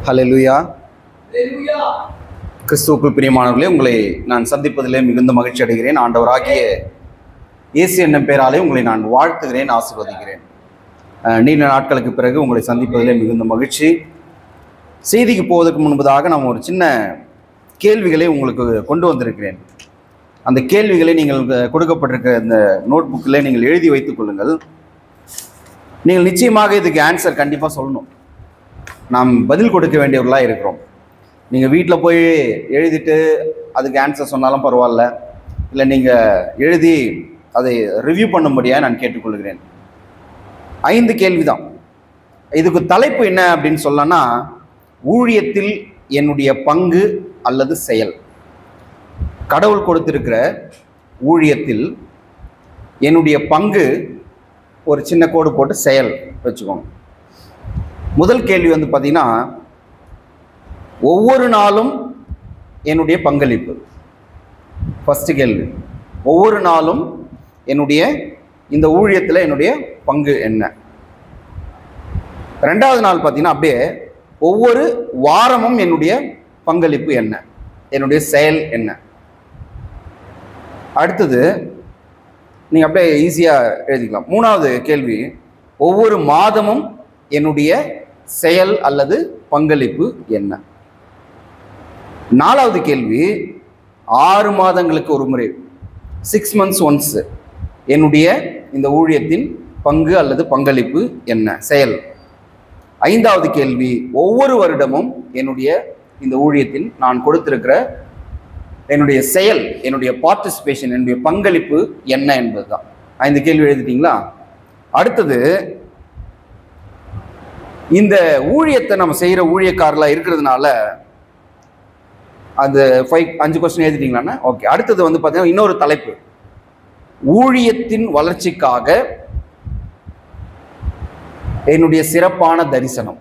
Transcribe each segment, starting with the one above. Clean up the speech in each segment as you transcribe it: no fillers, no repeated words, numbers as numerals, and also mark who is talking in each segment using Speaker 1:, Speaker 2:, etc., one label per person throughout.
Speaker 1: ஹல்லேலூயா. கிறிஸ்துவுக்குள் பிரியமானவர்களே, உங்களை நான் சந்திப்பதிலே மிகுந்த மகிழ்ச்சி அடைகிறேன். ஆண்டவராகிய இயேசு என்னும் பெயராலே உங்களை நான் வாழ்த்துகிறேன், ஆசீர்வதிக்கிறேன். நீண்ட நாட்களுக்கு பிறகு உங்களை சந்திப்பதிலே மிகுந்த மகிழ்ச்சி. செய்திக்கு போவதற்கு முன்பதாக நான் ஒரு சின்ன கேள்விகளை உங்களுக்கு கொண்டு வந்திருக்கிறேன். அந்த கேள்விகளை நீங்கள் கொடுக்கப்பட்டிருக்கிற இந்த நோட் புக்கில் நீங்கள் எழுதி வைத்துக் கொள்ளுங்கள். நீங்கள் நிச்சயமாக இதுக்கு ஆன்சர் கண்டிப்பாக சொல்லணும். நாம் பதில் கொடுக்க வேண்டியவர்களாக இருக்கிறோம். நீங்கள் வீட்டில் போய் எழுதிட்டு அதுக்கு ஆன்சர் சொன்னாலும் பரவாயில்ல, இல்லை நீங்கள் எழுதி அதை ரிவ்யூ பண்ணும்படியாக நான் கேட்டுக்கொள்கிறேன். 5 கேள்வி தான். இதுக்கு தலைப்பு என்ன அப்படின்னு சொல்லனா, ஊழியத்தில் என்னுடைய பங்கு அல்லது செயல். கடவுள் கொடுத்திருக்கிற ஊழியத்தில் என்னுடைய பங்கு, ஒரு சின்ன கோடு போட்டு செயல் வச்சுக்கோங்க. முதல் கேள்வி பார்த்தீங்கன்னா, ஒவ்வொரு நாளும் என்னுடைய பங்களிப்பு. ஃபர்ஸ்ட் கேள்வி, ஒவ்வொரு நாளும் என்னுடைய இந்த ஊழியத்தில் என்னுடைய பங்கு என்ன. ரெண்டாவது நாள் பார்த்தீங்கன்னா, அப்படியே ஒவ்வொரு வாரமும் என்னுடைய பங்களிப்பு என்ன, என்னுடைய செயல் என்ன. அடுத்தது நீங்கள் அப்படியே ஈஸியாக எழுதிக்கலாம். மூணாவது கேள்வி, ஒவ்வொரு மாதமும் என்னுடைய செயல் அல்லது பங்களிப்பு என்ன. நாலாவது கேள்வி, 6 மாதங்களுக்கு ஒரு முறை, 6 months ஒன்ஸ் என்னுடைய இந்த ஊழியத்தின் பங்கு அல்லது பங்களிப்பு என்ன, செயல். ஐந்தாவது கேள்வி, ஒவ்வொரு வருடமும் என்னுடைய இந்த ஊழியத்தில் நான் கொடுத்திருக்கிற என்னுடைய செயல், என்னுடைய பார்ட்டிசிபேஷன், என்னுடைய பங்களிப்பு என்ன என்பது தான். 5 கேள்வி எழுதிட்டீங்களா? அடுத்தது, இந்த ஊழியத்தை நம்ம செய்கிற ஊழியக்காரர்களாக இருக்கிறதுனால அந்த 5 கொஸ்டின் எழுதிட்டீங்களாண்ணா? ஓகே. அடுத்தது பார்த்தீங்கன்னா, இன்னொரு தலைப்பு, ஊழியத்தின் வளர்ச்சிக்காக என்னுடைய சிறப்பான தரிசனம்.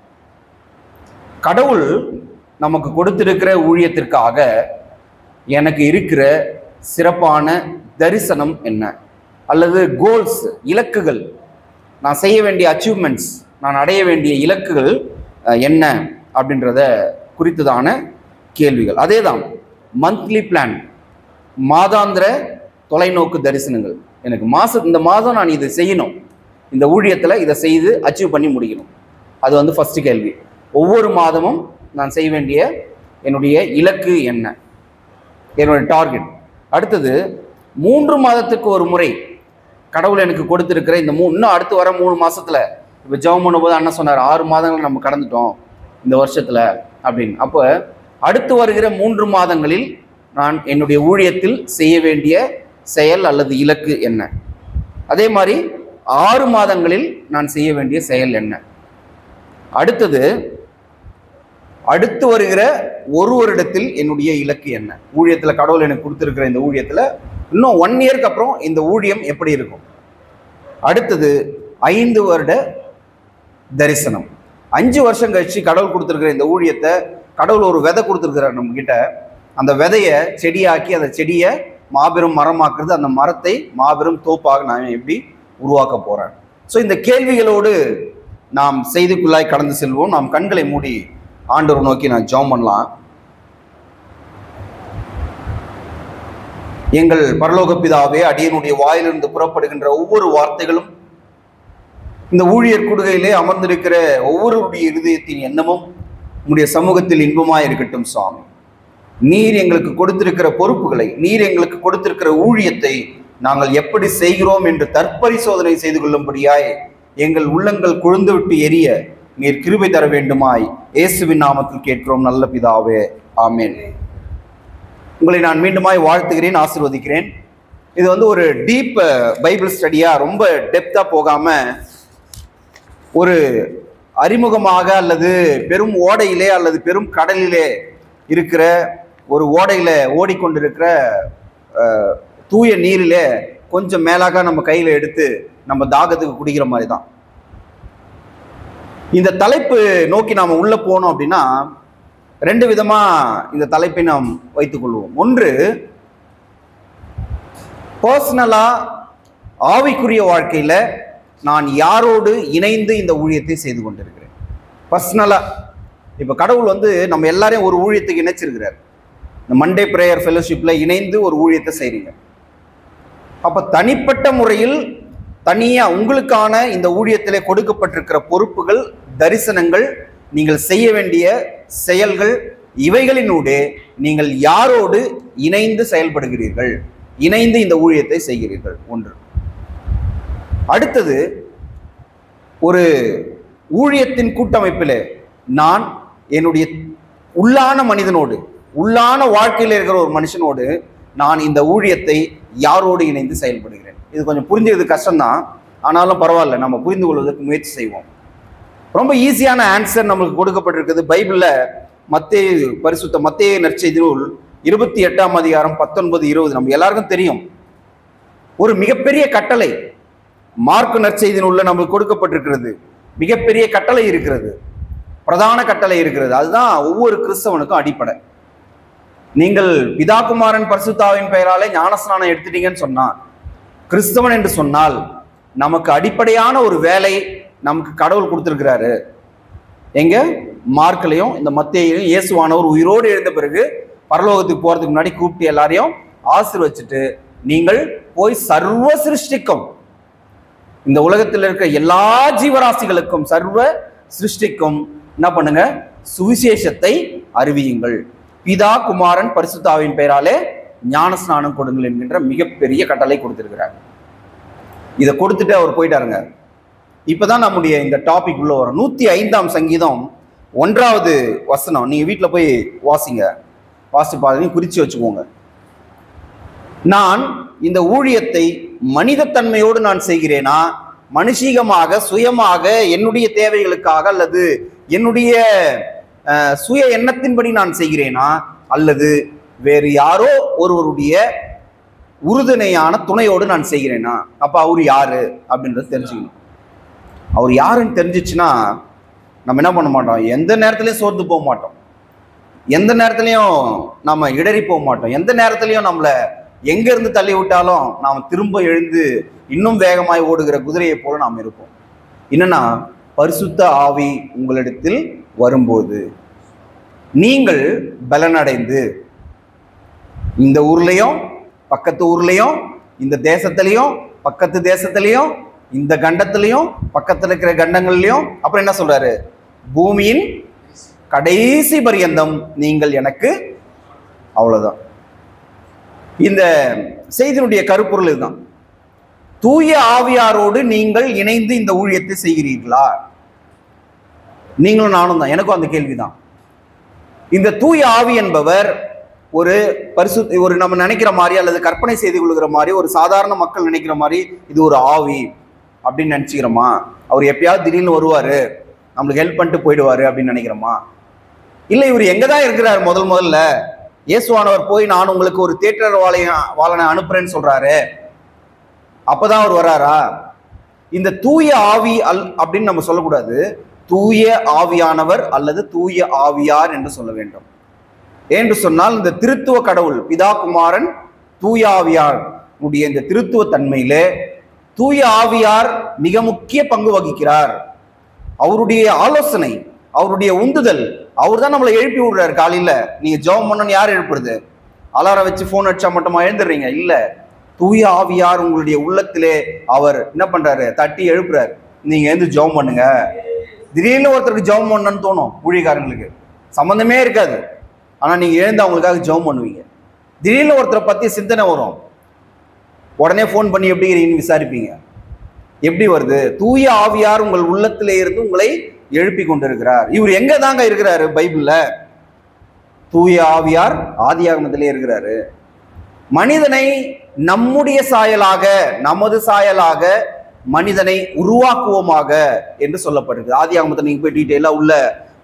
Speaker 1: கடவுள் நமக்கு கொடுத்திருக்கிற ஊழியத்திற்காக எனக்கு இருக்கிற சிறப்பான தரிசனம் என்ன, அல்லது கோல்ஸ், இலக்குகள், நான் செய்ய வேண்டிய அச்சீவ்மெண்ட்ஸ், நான் அடைய வேண்டிய இலக்குகள் என்ன அப்படின்றத குறித்ததான கேள்விகள். அதே தான் மந்த்லி பிளான், மாதாந்திர தொலைநோக்கு தரிசனங்கள். எனக்கு இந்த மாதம் நான் இதை செய்யணும், இந்த ஊழியத்தில் இதை செய்து அச்சீவ் பண்ணி முடிக்கணும். அது ஃபர்ஸ்ட் கேள்வி. ஒவ்வொரு மாதமும் நான் செய்ய வேண்டிய என்னுடைய இலக்கு என்ன, என்னுடைய டார்கெட். அடுத்தது, 3 மாதத்துக்கு ஒரு முறை கடவுள் எனக்கு கொடுத்திருக்கிற இந்த இன்னும் அடுத்து வர 3 மாசத்துல, இப்போ ஜெபம் பண்ணும்போது அண்ணன் சொன்னார் 6 மாதங்கள் நம்ம கடந்துட்டோம் இந்த வருஷத்துல அப்படின்னு. அப்போ அடுத்து வருகிற 3 மாதங்களில் நான் என்னுடைய ஊழியத்தில் செய்ய வேண்டிய செயல் அல்லது இலக்கு என்ன. அதே மாதிரி 6 மாதங்களில் நான் செய்ய வேண்டிய செயல் என்ன. அடுத்தது, அடுத்து வருகிற ஒரு வருடத்தில் என்னுடைய இலக்கு என்ன. ஊழியத்தில் கடவுள் எனக்கு கொடுத்திருக்கிற இந்த ஊழியத்தில் இன்னும் 1 இயருக்கு அப்புறம் இந்த ஊழியம் எப்படி இருக்கும். அடுத்தது, 5 வருட தரிசனம். 5 வருஷம் கழிச்சு கடவுள் கொடுத்திருக்கிற இந்த ஊழியத்தை, கடவுள் ஒரு விதை கொடுத்திருக்கிறார் நம்ம கிட்ட. அந்த விதையை செடியாக்கி அந்த செடியை மாபெரும் மரமாக்குறது, அந்த மரத்தை மாபெரும் தோப்பாக நான் எப்படி உருவாக்க போறேன். ஸோ இந்த கேள்விகளோடு நாம் செய்திக்குள்ளாய் கடந்து செல்வோம். நாம் கண்களை மூடி ஆண்டவரை நோக்கி நான் ஜெபம் பண்ணலாம். எங்கள் பரலோக பிதாவே, அடியனுடைய வாயிலிருந்து புறப்படுகின்ற ஒவ்வொரு வார்த்தைகளும், இந்த ஊழியர் கூடுகையிலே அமர்ந்திருக்கிற ஒவ்வொருடைய இருதயத்தின் எண்ணமும் உங்களுடைய சமூகத்தில் இன்பமாய் இருக்கட்டும் சுவாமி. நீர் எங்களுக்கு கொடுத்திருக்கிற பொறுப்புகளை, நீர் எங்களுக்கு கொடுத்திருக்கிற ஊழியத்தை நாங்கள் எப்படி செய்கிறோம் என்று தற்பரிசோதனை செய்து கொள்ளும்படியாய் எங்கள் உள்ளங்கள் கொழுந்து விட்டு எரிய நீர் கிருபை தர வேண்டுமாய் இயேசுவின் நாமத்தில் கேட்கிறோம் நல்ல பிதாவே, ஆமென். உங்களை நான் மீண்டுமாய் வாழ்த்துகிறேன், ஆசீர்வதிக்கிறேன். இது ஒரு டீப் பைபிள் ஸ்டடியா, ரொம்ப டெப்தா போகாம ஒரு அறிமுகமாக, அல்லது பெரும் ஓடையிலே அல்லது பெரும் கடலிலே இருக்கிற ஒரு ஓடையில ஓடிக்கொண்டிருக்கிற தூய நீரிலே கொஞ்சம் மேலாக நம்ம கையில எடுத்து நம்ம தாகத்துக்கு குடிக்கிற மாதிரி தான். இந்த தலைப்பு நோக்கி நாம உள்ள போனோம் அப்படின்னா 2 விதமா இந்த தலைப்பை நாம் வைத்துக் கொள்வோம். ஒன்று, பர்சனலா ஆவிக்குரிய வாழ்க்கையில நான் யாரோடு இணைந்து இந்த ஊழியத்தை செய்து கொண்டிருக்கிறேன். பர்சனலாக இப்போ கடவுள் வந்து நம்ம எல்லாரையும் ஒரு ஊழியத்துக்கு இணைச்சிருக்கிறார். இந்த மண்டே பிரேயர் ஃபெலோஷிப்ல இணைந்து ஒரு ஊழியத்தை செய்றீங்க. அப்ப தனிப்பட்ட முறையில் தனியா உங்களுக்கான இந்த ஊழியத்திலே கொடுக்கப்பட்டிருக்கிற பொறுப்புகள், தரிசனங்கள், நீங்கள் செய்ய வேண்டிய செயல்கள், இவைகளினூடே நீங்கள் யாரோடு இணைந்து செயல்படுகிறீர்கள், இணைந்து இந்த ஊழியத்தை செய்கிறீர்கள். ஒன்று. அடுத்தது, ஒரு ஊழியத்தின் கூட்டமைப்பிலே நான் என்னுடைய உள்ளான மனிதனோடு, உள்ளான வாழ்க்கையில் இருக்கிற ஒரு மனுஷனோடு நான் இந்த ஊழியத்தை யாரோடு இணைந்து செயல்படுகிறேன். இது கொஞ்சம் புரிஞ்சுக்கிறது கஷ்டம்தான், ஆனாலும் பரவாயில்ல, நம்ம புரிந்து கொள்வதற்கு முயற்சி செய்வோம். ரொம்ப ஈஸியான ஆன்சர் நம்மளுக்கு கொடுக்கப்பட்டிருக்குது பைபிள்ல. பரிசுத்த மத்தேயு நற்செய்தி நூல் 28ஆம் அதிகாரம் 19, 20 நம்ம எல்லாருக்கும் தெரியும். ஒரு மிகப்பெரிய கட்டளை மார்க்கு நற்செய்தி நூல்ல நம்மளுக்கு கொடுக்கப்பட்டிருக்கிறது. மிகப்பெரிய கட்டளை இருக்கிறது, பிரதான கட்டளை இருக்கிறது. அதுதான் ஒவ்வொரு கிறிஸ்தவனுக்கும் அடிப்படை. நீங்கள் பிதா குமாரன் பரிசுத்தாவின் பெயராலே ஞானஸ்நானம் எடுத்துட்டீங்கன்னு சொன்னா, கிறிஸ்தவன் என்று சொன்னால் நமக்கு அடிப்படையான ஒரு வேலை நமக்கு கடவுள் கொடுத்திருக்கிறாரு. எங்க மார்க்லையும் இந்த மத்தேயுலையும் இயேசுவானவர் உயிரோடு எழுந்த பிறகு பரலோகத்துக்கு போறதுக்கு முன்னாடி கூப்பிட்டு எல்லாரையும் ஆசீர்வச்சிட்டு, நீங்கள் போய் சர்வ சிருஷ்டிக்கும், இந்த உலகத்தில் இருக்கிற எல்லா ஜீவராசிகளுக்கும், சர்வ சிருஷ்டிக்கும் என்ன பண்ணுங்க, சுவிசேஷத்தை அறிவியுங்கள், பிதா குமாரன் பரிசுத்தாவின் பெயராலே ஞான ஸ்நானம் கொடுங்கள் என்கின்ற மிகப்பெரிய கட்டளை கொடுத்திருக்கிறார். இதை கொடுத்துட்டு அவர் போயிட்டாருங்க. இப்பதான் நம்முடைய இந்த டாபிக் உள்ள வரும். 105ஆம் சங்கீதம் 1வது வசனம் நீங்க வீட்டுல போய் வாசிங்க, வாசி பாருங்க, குறிச்சு வச்சுக்கோங்க. நான் இந்த ஊழியத்தை மனித தன்மையோடு நான் செய்கிறேனா, மனுஷீகமாக சுயமாக என்னுடைய தேவைகளுக்காக அல்லது என்னுடைய சுய எண்ணத்தின்படி நான் செய்கிறேனா, அல்லது வேறு யாரோ ஒருவருடைய உறுதுணையான துணையோடு நான் செய்கிறேனா? அப்ப அவர் யாரு அப்படின்றது தெரிஞ்சுக்கணும். அவர் யாருன்னு தெரிஞ்சிச்சுன்னா நம்ம என்ன பண்ண மாட்டோம், எந்த நேரத்திலையும் சோர்ந்து போக மாட்டோம், எந்த நேரத்திலையும் நம்ம இடறி போக மாட்டோம், எந்த நேரத்திலையும் நம்மளை எங்க இருந்து தள்ளி விட்டாலும் நாம் திரும்ப எழுந்து இன்னும் வேகமாய் ஓடுகிற குதிரையை போல நாம் இருப்போம். என்னன்னா, பரிசுத்த ஆவி உங்களிடத்தில் வரும்போது நீங்கள் பலனடைந்து இந்த ஊர்லயும் பக்கத்து ஊர்லயும் இந்த தேசத்திலையும் பக்கத்து தேசத்திலையும் இந்த கண்டத்திலையும் பக்கத்தில் இருக்கிற கண்டங்கள்லையும், அப்புறம் என்ன சொல்றாரு, பூமியின் கடைசி பரியந்தம் நீங்கள் எனக்கு, அவ்வளவுதான். இந்த செய்தியினுடைய கருப்பொருள் இதுதான். தூய ஆவியாரோடு நீங்கள் இணைந்து இந்த ஊழியத்தை செய்கிறீர்களா? நீங்களும் நானும் தான். எனக்கும் அந்த கேள்விதான். இந்த தூய ஆவி என்பவர் ஒரு ஒரு நம்ம நினைக்கிற மாதிரி அல்லது கற்பனை செய்து கொள்கிற மாதிரி, ஒரு சாதாரண மக்கள் நினைக்கிற மாதிரி இது ஒரு ஆவி அப்படின்னு நினைச்சுக்கிறோமா? அவர் எப்பயாவது திடீர்னு வருவாரு, நம்மளுக்கு ஹெல்ப் பண்ணிட்டு போயிடுவாரு அப்படின்னு நினைக்கிறோமா? இல்லை, இவர் எங்கதான் இருக்கிறார்? முதல்ல இயேசுவானவர் போய் நான் உங்களுக்கு ஒரு தேட்டர் வாழனை அனுப்புறேன்னு சொல்றாரு, அப்பதான் அவர் வராரா? இந்த தூய ஆவி அப்படின்னு நம்ம சொல்லக்கூடாது, தூய ஆவியானவர் அல்லது தூய ஆவியார் என்று சொல்ல வேண்டும். என்று சொன்னால் இந்த திருத்துவ கடவுள் பிதா குமாரன் தூய ஆவியார் உடைய இந்த திருத்துவ தன்மையிலே தூய ஆவியார் மிக முக்கிய பங்கு வகிக்கிறார். அவருடைய ஆலோசனை, அவருடைய உந்துதல், அவர் தான் நம்மளை எழுப்பி விடுறாரு. காலையில நீங்க ஜெபம் பண்ணணும்னு யார் எழுப்புறது? அலாரம் வச்சு போன் அடிச்சா மட்டுமா எழுந்துடுறீங்க? இல்ல, தூய ஆவியார் உங்களுடைய உள்ளத்திலே அவர் என்ன பண்றாரு, தட்டி எழுப்புறாரு. நீங்க எழுந்து ஜெபம் பண்ணுங்க. திடீர்னு ஒருத்தருக்கு ஜெபம் பண்ணணும்னு தோணும், ஊழியக்காரங்களுக்கு சம்பந்தமே இருக்காது, ஆனா நீங்க எழுந்து அவங்களுக்காக ஜெபம் பண்ணுவீங்க. திடீர்னு ஒருத்தரை பத்தி சிந்தனை வரும், உடனே போன் பண்ணி எப்படி இருக்கீங்கன்னு விசாரிப்பீங்க. எப்படி வருது? தூய ஆவியார் உங்கள் உள்ளத்திலே இருந்து உங்களை எழுப்பி கொண்டிருக்கிறார். இவர் எங்க தாங்க இருக்கிறாரு பைபிள்ல? தூய ஆவியார் ஆதியாகமத்திலே இருக்கிறாரு. மனிதனை நம்முடைய சாயலாக, நமது சாயலாக மனிதனை உருவாக்குவோமாக என்று சொல்லப்பட்டிருக்கு. ஆதியாகமத்தை நீங்க போய் டீட்டெயிலா உள்ள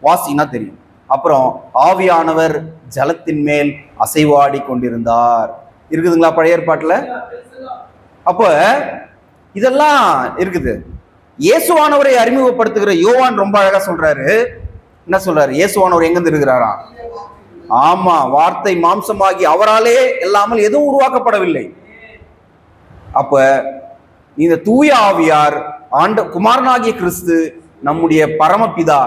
Speaker 1: வாசினா தெரியும். அப்புறம் ஆவியானவர் ஜலத்தின் மேல் அசைவாடி கொண்டிருந்தார் இருக்குதுங்களா பழைய ஏற்பாட்டுல? அப்ப இதெல்லாம் இருக்குது. இயேசுவானவரை அறிமுகப்படுத்துகிற யோவான் ரொம்ப அழகா சொல்றாரு. என்ன சொல்றாரு? இயேசுவானவர் எங்கிருந்து இருக்கிறாரா? ஆமா, வார்த்தை மாம்சமாகி அவராலே இல்லாமல் எதுவும் உருவாக்கப்படவில்லை. அப்ப இந்த தூய ஆவியார் குமாரனாகிய கிறிஸ்து நம்முடைய பரமபிதா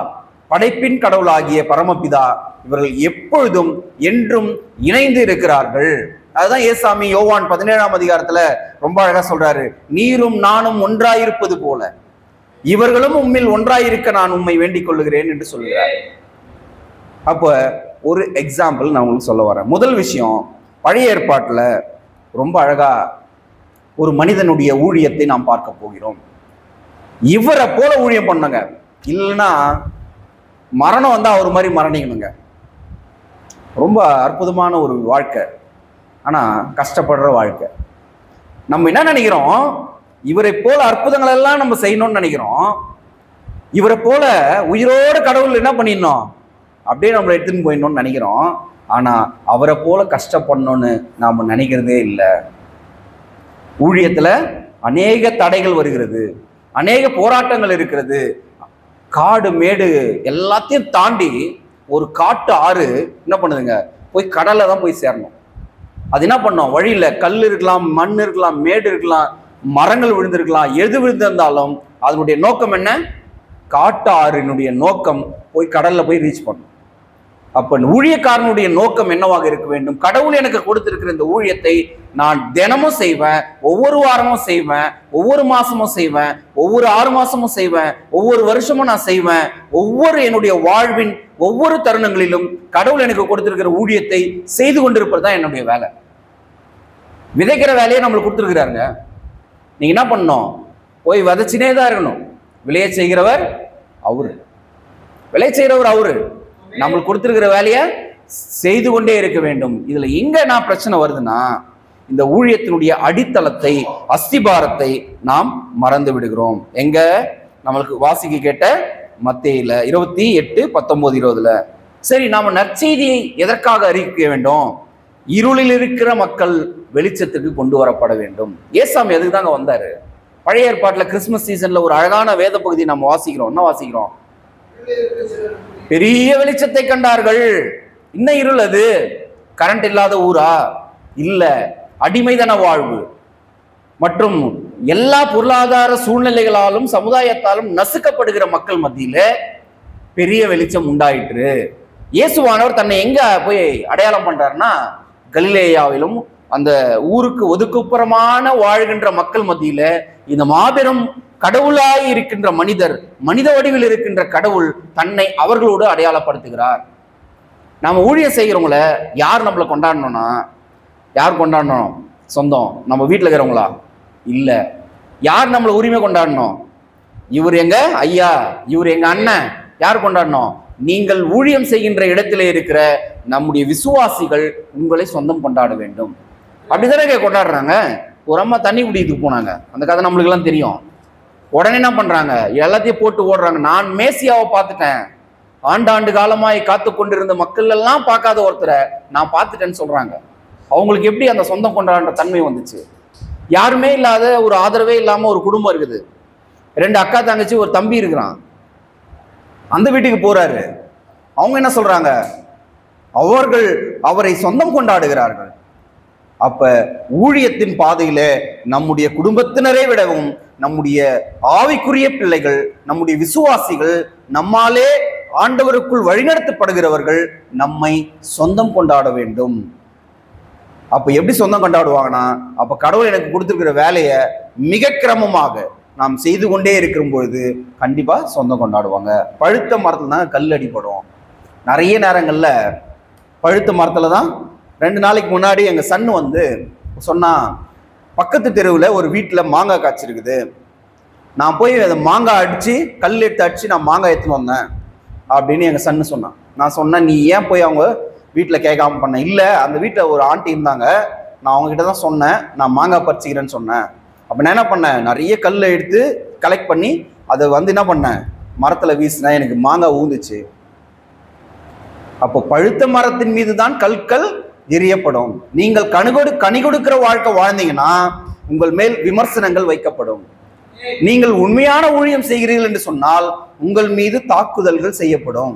Speaker 1: படைப்பின் கடவுளாகிய பரமபிதா இவர்கள் எப்பொழுதும் என்றும் இணைந்து இருக்கிறார்கள். அதுதான் ஏசாமி யோவான் 17ஆம் அதிகாரத்துல ரொம்ப அழகா சொல்றாரு, நீரும் நானும் ஒன்றாயிருப்பது போல இவர்களும் உம்மில் ஒன்றாயிருக்க நான் உம்மை வேண்டிக் கொள்ளுகிறேன் என்று சொல்கிறார். அப்ப ஒரு எக்ஸாம்பிள் நான் உங்களுக்கு சொல்ல வரேன். முதல் விஷயம், பழைய ஏற்பாட்டுல ரொம்ப அழகா ஒரு மனிதனுடைய ஊழியத்தை நாம் பார்க்க போகிறோம். இவரை போல ஊழியம் பண்ணுங்க, இல்லைன்னா மரணம் வந்தா அவர் மாதிரி மரணிக்கணுங்க. ரொம்ப அற்புதமான ஒரு வாழ்க்கை, ஆனா கஷ்டப்படுற வாழ்க்கை. நம்ம என்ன நினைக்கிறோம், இவரை போல அற்புதங்கள் எல்லாம் நம்ம செய்யணும்னு நினைக்கிறோம். இவரை போல உயிரோடு கடவுள் என்ன பண்ணிடணும், அப்படியே நம்மளை எடுத்துன்னு போயிடணும்னு நினைக்கிறோம். ஆனா அவரை போல கஷ்டப்படணும்னு நாம நினைக்கிறதே இல்லை. ஊழியத்துல அநேக தடைகள் வருகிறது, அநேக போராட்டங்கள் இருக்கிறது. காடு மேடு எல்லாத்தையும் தாண்டி ஒரு காட்டு ஆறு என்ன பண்ணுதுங்க, போய் கடல்ல தான் போய் சேரணும். அது என்ன பண்ணோம், வழியில கல் இருக்கலாம், மண் இருக்கலாம், மேடு இருக்கலாம், மரங்கள் விழுந்திருக்கலாம், எது விழுந்திருந்தாலும் அதனுடைய நோக்கம் என்ன, காட்டு ஆறினுடைய நோக்கம் போய் கடல்ல போய் ரீச் பண்ணும். அப்ப ஊழியக்காரனுடைய நோக்கம் என்னவாக இருக்க வேண்டும், கடவுள் எனக்கு கொடுத்திருக்கிற இந்த ஊழியத்தை நான் தினமும் செய்வேன், ஒவ்வொரு வாரமும் செய்வேன், ஒவ்வொரு மாசமும் செய்வேன், ஒவ்வொரு 6 மாசமும் செய்வேன், ஒவ்வொரு வருஷமும் நான் செய்வேன். ஒவ்வொரு என்னுடைய வாழ்வின் ஒவ்வொரு தருணங்களிலும் கடவுள் எனக்கு கொடுத்திருக்கிற ஊழியத்தை செய்து கொண்டிருப்பது தான் என்னுடைய வேலை. விதைக்கிற வேலையை நம்மளுக்கு கொடுத்துருக்கிறாருங்க. நீங்க என்ன பண்ணணும், போய் விதைச்சினே தான் இருக்கணும். விளைய செய்கிறவர் அவரு, விளைய செய்கிறவர் அவரு. நம்மளுக்கு கொடுத்திருக்கிற வேலையை செய்து கொண்டே இருக்க வேண்டும். இதுல எங்க நான் பிரச்சனை வருதுன்னா, இந்த ஊழியத்தினுடைய அடித்தளத்தை, அஸ்திபாரத்தை நாம் மறந்து விடுகிறோம். எங்க நம்மளுக்கு வாசிக்க கேட்ட மத்தேயுல 28:19-20. சரி, நாம நற்செய்தியை எதற்காக அறிவிக்க வேண்டும், இருளில் இருக்கிற மக்கள் வெளிச்சத்துக்கு கொண்டு வரப்பட வேண்டும். ஏசாமி எதுக்கு தாங்க வந்தாரு? பழைய ஏற்பாட்டுல கிறிஸ்துமஸ் சீசன்ல ஒரு அழகான வேத பகுதி நம்ம வாசிக்கிறோம். என்ன வாசிக்கிறோம், பெரிய வெளிச்சத்தை கண்டார்கள். இன்னும் இருள், அது கரண்ட் இல்லாத ஊரா இல்ல, அடிமைதன வாழ்வு மற்றும் எல்லா பொருளாதார சூழ்நிலைகளாலும் சமுதாயத்தாலும் நசுக்கப்படுகிற மக்கள் மத்தியில பெரிய வெளிச்சம் உண்டாயிற்று. இயேசுவானவர் தன்னை எங்க போய் அடையாளம் பண்றாருன்னா, கலிலேயாவிலும் அந்த ஊருக்கு ஒதுக்குப்புறமான வாழ்கின்ற மக்கள் மத்தியில இந்த மாபெரும் கடவுளாய் இருக்கின்ற மனிதர், மனித வடிவில் இருக்கின்ற கடவுள் தன்னை அவர்களோடு அடையாளப்படுத்துகிறார். நாம ஊழியம் செய்கிறவங்கள யார் நம்மளை கொண்டாடணும்னா, யார் கொண்டாடணும், சொந்தம் நம்ம வீட்டில் இருக்கிறவங்களா இல்ல. யார் நம்மளை உரிமை கொண்டாடணும், இவர் எங்க ஐயா, இவர் எங்க அண்ணன். யார் கொண்டாடணும், நீங்கள் ஊழியம் செய்கின்ற இடத்துல இருக்கிற நம்முடைய விசுவாசிகள் உங்களை சொந்தம் கொண்டாட வேண்டும். அப்படிதானே கொண்டாடுறாங்க. ஒரு அம்மா தண்ணி குடிக்கிறதுக்கு போனாங்க, அந்த கதை நம்மளுக்கு எல்லாம் தெரியும். உடனே என்ன பண்றாங்க, எல்லாத்தையும் போட்டு ஓடுறாங்க. நான் மேசியாவை பார்த்துட்டேன், ஆண்டாண்டு காலமாய் காத்து கொண்டிருந்த மக்கள் எல்லாம் பார்க்காத ஒருத்தரை நான் பார்த்துட்டேன்னு சொல்றாங்க. அவங்களுக்கு எப்படி அந்த சொந்தம் கொண்டாடுற தன்மை வந்துச்சு? யாருமே இல்லாத, ஒரு ஆதரவே இல்லாம ஒரு குடும்பம் இருக்குது, 2 அக்கா தங்கச்சி, ஒரு தம்பி இருக்கிறான். அந்த வீட்டுக்கு போறாரு. அவங்க என்ன சொல்றாங்க, அவர்கள் அவரை சொந்தம் கொண்டாடுகிறார்கள். அப்ப ஊழியத்தின் பாதையில நம்முடைய குடும்பத்தினரை விடவும் நம்முடைய ஆவிக்குரிய பிள்ளைகள், நம்முடைய விசுவாசிகள், நம்மாலே ஆண்டவருக்குள் வழிநடத்தப்படுகிறவர்கள் நம்மை சொந்தம் கொண்டாட வேண்டும். அப்ப எப்படி சொந்தம் கொண்டாடுவாங்கன்னா, அப்ப கடவுள் எனக்கு கொடுத்திருக்கிற வேலையை மிக கிரமமாக நாம் செய்து கொண்டே இருக்கிற பொழுது கண்டிப்பா சொந்தம் கொண்டாடுவாங்க. பழுத்த மரத்துல தான் கல் அடிப்படும். நிறைய நேரங்கள்ல பழுத்த மரத்துல தான். 2 நாளைக்கு முன்னாடி எங்க சன்னு வந்து சொன்னா, பக்கத்து தெருவில் ஒரு வீட்டில் மாங்காய் காய்ச்சிருக்குது, நான் போய் அதை மாங்காய் அடிச்சு கல் எடுத்து அடிச்சு நான் மாங்காய் எடுத்துன்னு வந்தேன் அப்படின்னு எங்க சன்னு சொன்னான். நான் சொன்னேன், நீ ஏன் போய் அவங்க வீட்டில் கேட்காம பண்ண? இல்லை, அந்த வீட்டில் ஒரு ஆண்டி இருந்தாங்க, நான் அவங்ககிட்ட தான் சொன்னேன், நான் மாங்காய் பறிச்சுக்கிறேன்னு சொன்னேன். அப்போ நான் என்ன பண்ணேன், நிறைய கல்லை எடுத்து கலெக்ட் பண்ணி அதை வந்து என்ன பண்ணேன், மரத்தில் வீசினேன், எனக்கு மாங்காய் ஊந்துச்சு. அப்போ பழுத்த மரத்தின் மீது தான் கற்கள் எரியப்படும். நீங்கள் கனி கொடுக்கிற வாழ்க்கை வாழ்ந்தீங்கன்னா உங்கள் மேல் விமர்சனங்கள் வைக்கப்படும். நீங்கள் உண்மையான ஊழியம் செய்கிறீர்கள் என்று சொன்னால் உங்கள் மீது தாக்குதல்கள் செய்யப்படும்.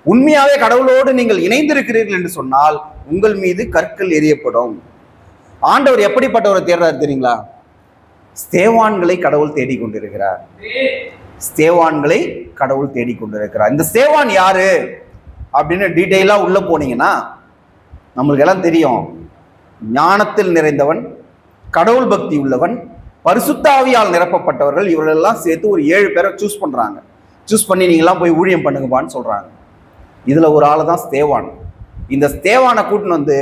Speaker 1: உண்மையாவே கடவுளோடு நீங்கள் இணைந்திருக்கிறீர்கள் என்று சொன்னால் உங்கள் மீது கற்கள் எரியப்படும். ஆண்டவர் எப்படிப்பட்டவரை தேடுறாரு தெரியுங்களா? ஸ்தேவான்களை கடவுள் தேடிக்கொண்டிருக்கிறார். ஸ்தேவான்களை கடவுள் தேடிக்கொண்டிருக்கிறார். இந்த ஸ்தேவான் யாரு அப்படின்னு டீட்டெயிலா உள்ள போனீங்கன்னா நம்மளுக்கு எல்லாம் தெரியும். ஞானத்தில் நிறைந்தவன், கடவுள் பக்தி உள்ளவன், பரிசுத்த ஆவியால் நிரப்பப்பட்டவர்கள், இவர்களெல்லாம் சேர்த்து ஒரு 7 பேரை சூஸ் பண்றாங்க. சூஸ் பண்ணி நீங்களாம் போய் ஊழியம் பண்ணுங்கப்பான்னு சொல்றாங்க. இதுல ஒரு ஆளு தான் ஸ்தேவான். இந்த ஸ்தேவானை கூட்டின்னு வந்து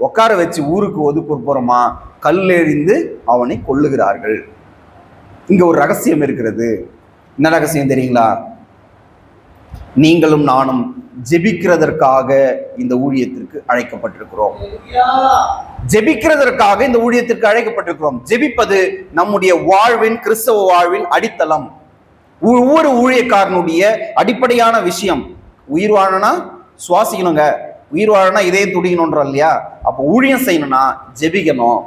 Speaker 1: உட்கார வச்சு ஊருக்கு ஒதுக்குப்புறமா கல்லெறிந்து அவனை கொல்லுகிறார்கள். இங்க ஒரு ரகசியம் இருக்கிறது. என்ன ரகசியம் தெரியுங்களா? நீங்களும் நானும் ஜெபிக்கிறதற்காக இந்த ஊழியத்திற்கு அழைக்கப்பட்டிருக்கிறோம். ஜெபிக்கிறதற்காக இந்த ஊழியத்திற்கு அழைக்கப்பட்டிருக்கிறோம். ஜெபிப்பது நம்முடைய வாழ்வின், கிறிஸ்தவ வாழ்வின் அடித்தளம். ஒவ்வொரு ஊழியக்காரனுடைய அடிப்படையான விஷயம். உயிர் வாழனா சுவாசிக்கணுங்க, உயிர் வாழனா இதயம் துடிக்கணும்ன்றோம் இல்லையா? அப்போ ஊழியம் செய்யணும்னா ஜெபிக்கணும்.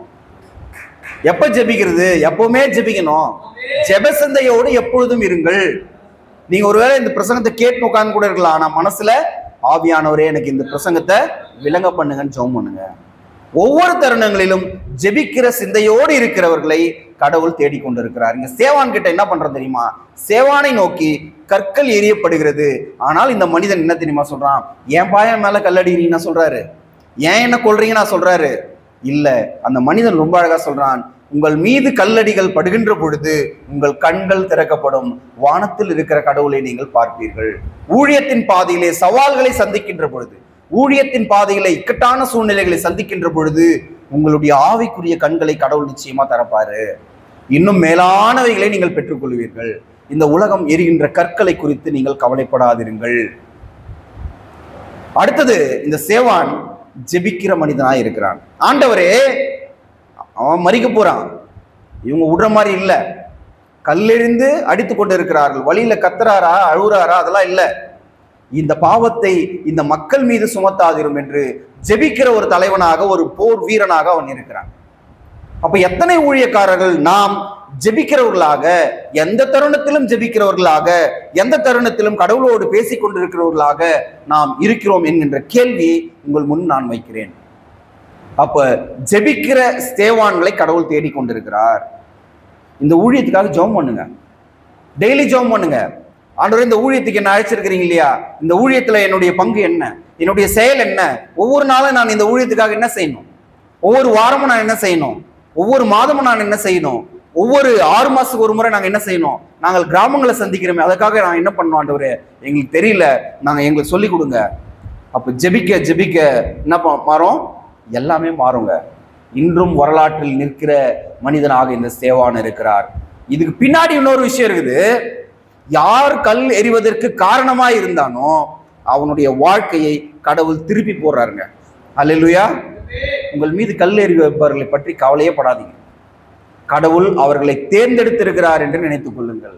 Speaker 1: எப்ப ஜெபிக்கிறது? எப்பவுமே ஜெபிக்கணும். ஜெபசந்தையோடு எப்பொழுதும் இருங்கள். நீங்க ஒருவேளை இந்த பிரசங்கத்தை கேட்டு உட்கார்ந்து கூட இருக்கலாம். ஆனா மனசுல ஆவியானவரே எனக்கு இந்த பிரசங்கத்தை விளங்க பண்ணுங்கன்னு ஜெபம் பண்ணுங்க. ஒவ்வொரு தருணங்களிலும் ஜெபிக்கிற சிந்தையோடு இருக்கிறவர்களை கடவுள் தேடிக்கொண்டிருக்கிறார். இங்க சேவான் கிட்ட என்ன பண்றது தெரியுமா? சேவானை நோக்கி கற்கள் எரியப்படுகிறது. ஆனால் இந்த மனிதன் என்ன தெரியுமா சொல்றான்? என் பாயன் மேல கல்லடிக்கிறீங்கன்னா சொல்றாரு, ஏன் என்ன கொல்றீங்கன்னா சொல்றாரு இல்ல. அந்த மனிதன் ரொம்ப அழகா சொல்றான், உங்கள் மீது கல்லடிகள் படுகின்ற பொழுது உங்கள் கண்கள் திறக்கப்படும், வானத்தில் இருக்கிற கடவுளை நீங்கள் பார்ப்பீர்கள். ஊழியத்தின் பாதையிலே சவால்களை சந்திக்கின்ற பொழுது, ஊழியத்தின் பாதையில இக்கட்டான சூழ்நிலைகளை சந்திக்கின்ற பொழுது உங்களுடைய ஆவிக்குரிய கண்களை கடவுள் நிச்சயமா திறப்பாரு. இன்னும் மேலானவைகளை நீங்கள் பெற்றுக்கொள்வீர்கள். இந்த உலகம் எரிகின்ற கற்களை குறித்து நீங்கள் கவலைப்படாதிருங்கள். அடுத்தது, இந்த சேவான் ஜெபிக்கிற மனிதனாய் இருக்கிறான். ஆண்டவரே, அவன் மறிக்க போறான், இவங்க விடுற மாதிரி இல்லை, கல்லெறிந்து அடித்து கொண்டு இருக்கிறார்கள், வழியில கத்துறாரா அழுகுறாரா அதெல்லாம் இல்லை, இந்த பாவத்தை இந்த மக்கள் மீது சுமத்தாதிரும் என்று ஜெபிக்கிற ஒரு தலைவனாக, ஒரு போர் வீரனாக அவன் இருக்கிறான். அப்ப எத்தனை ஊழியக்காரர்கள் நாம் ஜெபிக்கிறவர்களாக, எந்த தருணத்திலும் ஜெபிக்கிறவர்களாக, எந்த தருணத்திலும் கடவுளோடு பேசிக் கொண்டிருக்கிறவர்களாக நாம் இருக்கிறோம் என்கின்ற கேள்வி உங்கள் முன் நான் வைக்கிறேன். அப்ப ஜெபிக்கிற ஸ்தேவான்களை கடவுள் தேடிக்கொண்டிருக்கிறார். இந்த ஊழியத்துக்காக ஜெபம் பண்ணுங்க, டெய்லி ஜெபம் பண்ணுங்க. ஆண்டவரே, இந்த ஊழியத்துக்கு என்ன அழைச்சிருக்கிறீங்க இல்லையா? இந்த ஊழியத்துல என்னுடைய பங்கு என்ன, என்னுடைய செயல் என்ன, ஒவ்வொரு நாளும் நான் இந்த ஊழியத்துக்காக என்ன செய்யணும், ஒவ்வொரு வாரமும் நான் என்ன செய்யணும், ஒவ்வொரு மாதமும் நான் என்ன செய்யணும், ஒவ்வொரு 6 மாசத்துக்கு ஒரு முறை நாங்கள் என்ன செய்யணும், நாங்கள் கிராமங்களை சந்திக்கிறோமே அதுக்காக நான் என்ன பண்ணோம் ஆண்டவரே, எங்களுக்கு தெரியல, நாங்கள் எங்களுக்கு சொல்லிக் கொடுங்க. அப்போ ஜெபிக்க ஜெபிக்க என்ன மாறும்? எல்லாமே மாறுங்க. இன்றும் வரலாற்றில் நிற்கிற மனிதனாக இந்த ஸ்தேவான் இருக்கிறார். இதுக்கு பின்னாடி இன்னொரு விஷயம் இருக்குது. யார் கல் எறிவதற்கு காரணமாய் இருந்தானோ அவனுடைய வாழ்க்கையை கடவுள் திருப்பி போடுறாருங்க. அல்லேலூயா. உங்கள் மீது கல் எறிவர்களை பற்றி கவலையே படாதீங்க. கடவுள் அவர்களை தேர்ந்தெடுத்திருக்கிறார் என்று நினைத்துக் கொள்ளுங்கள்.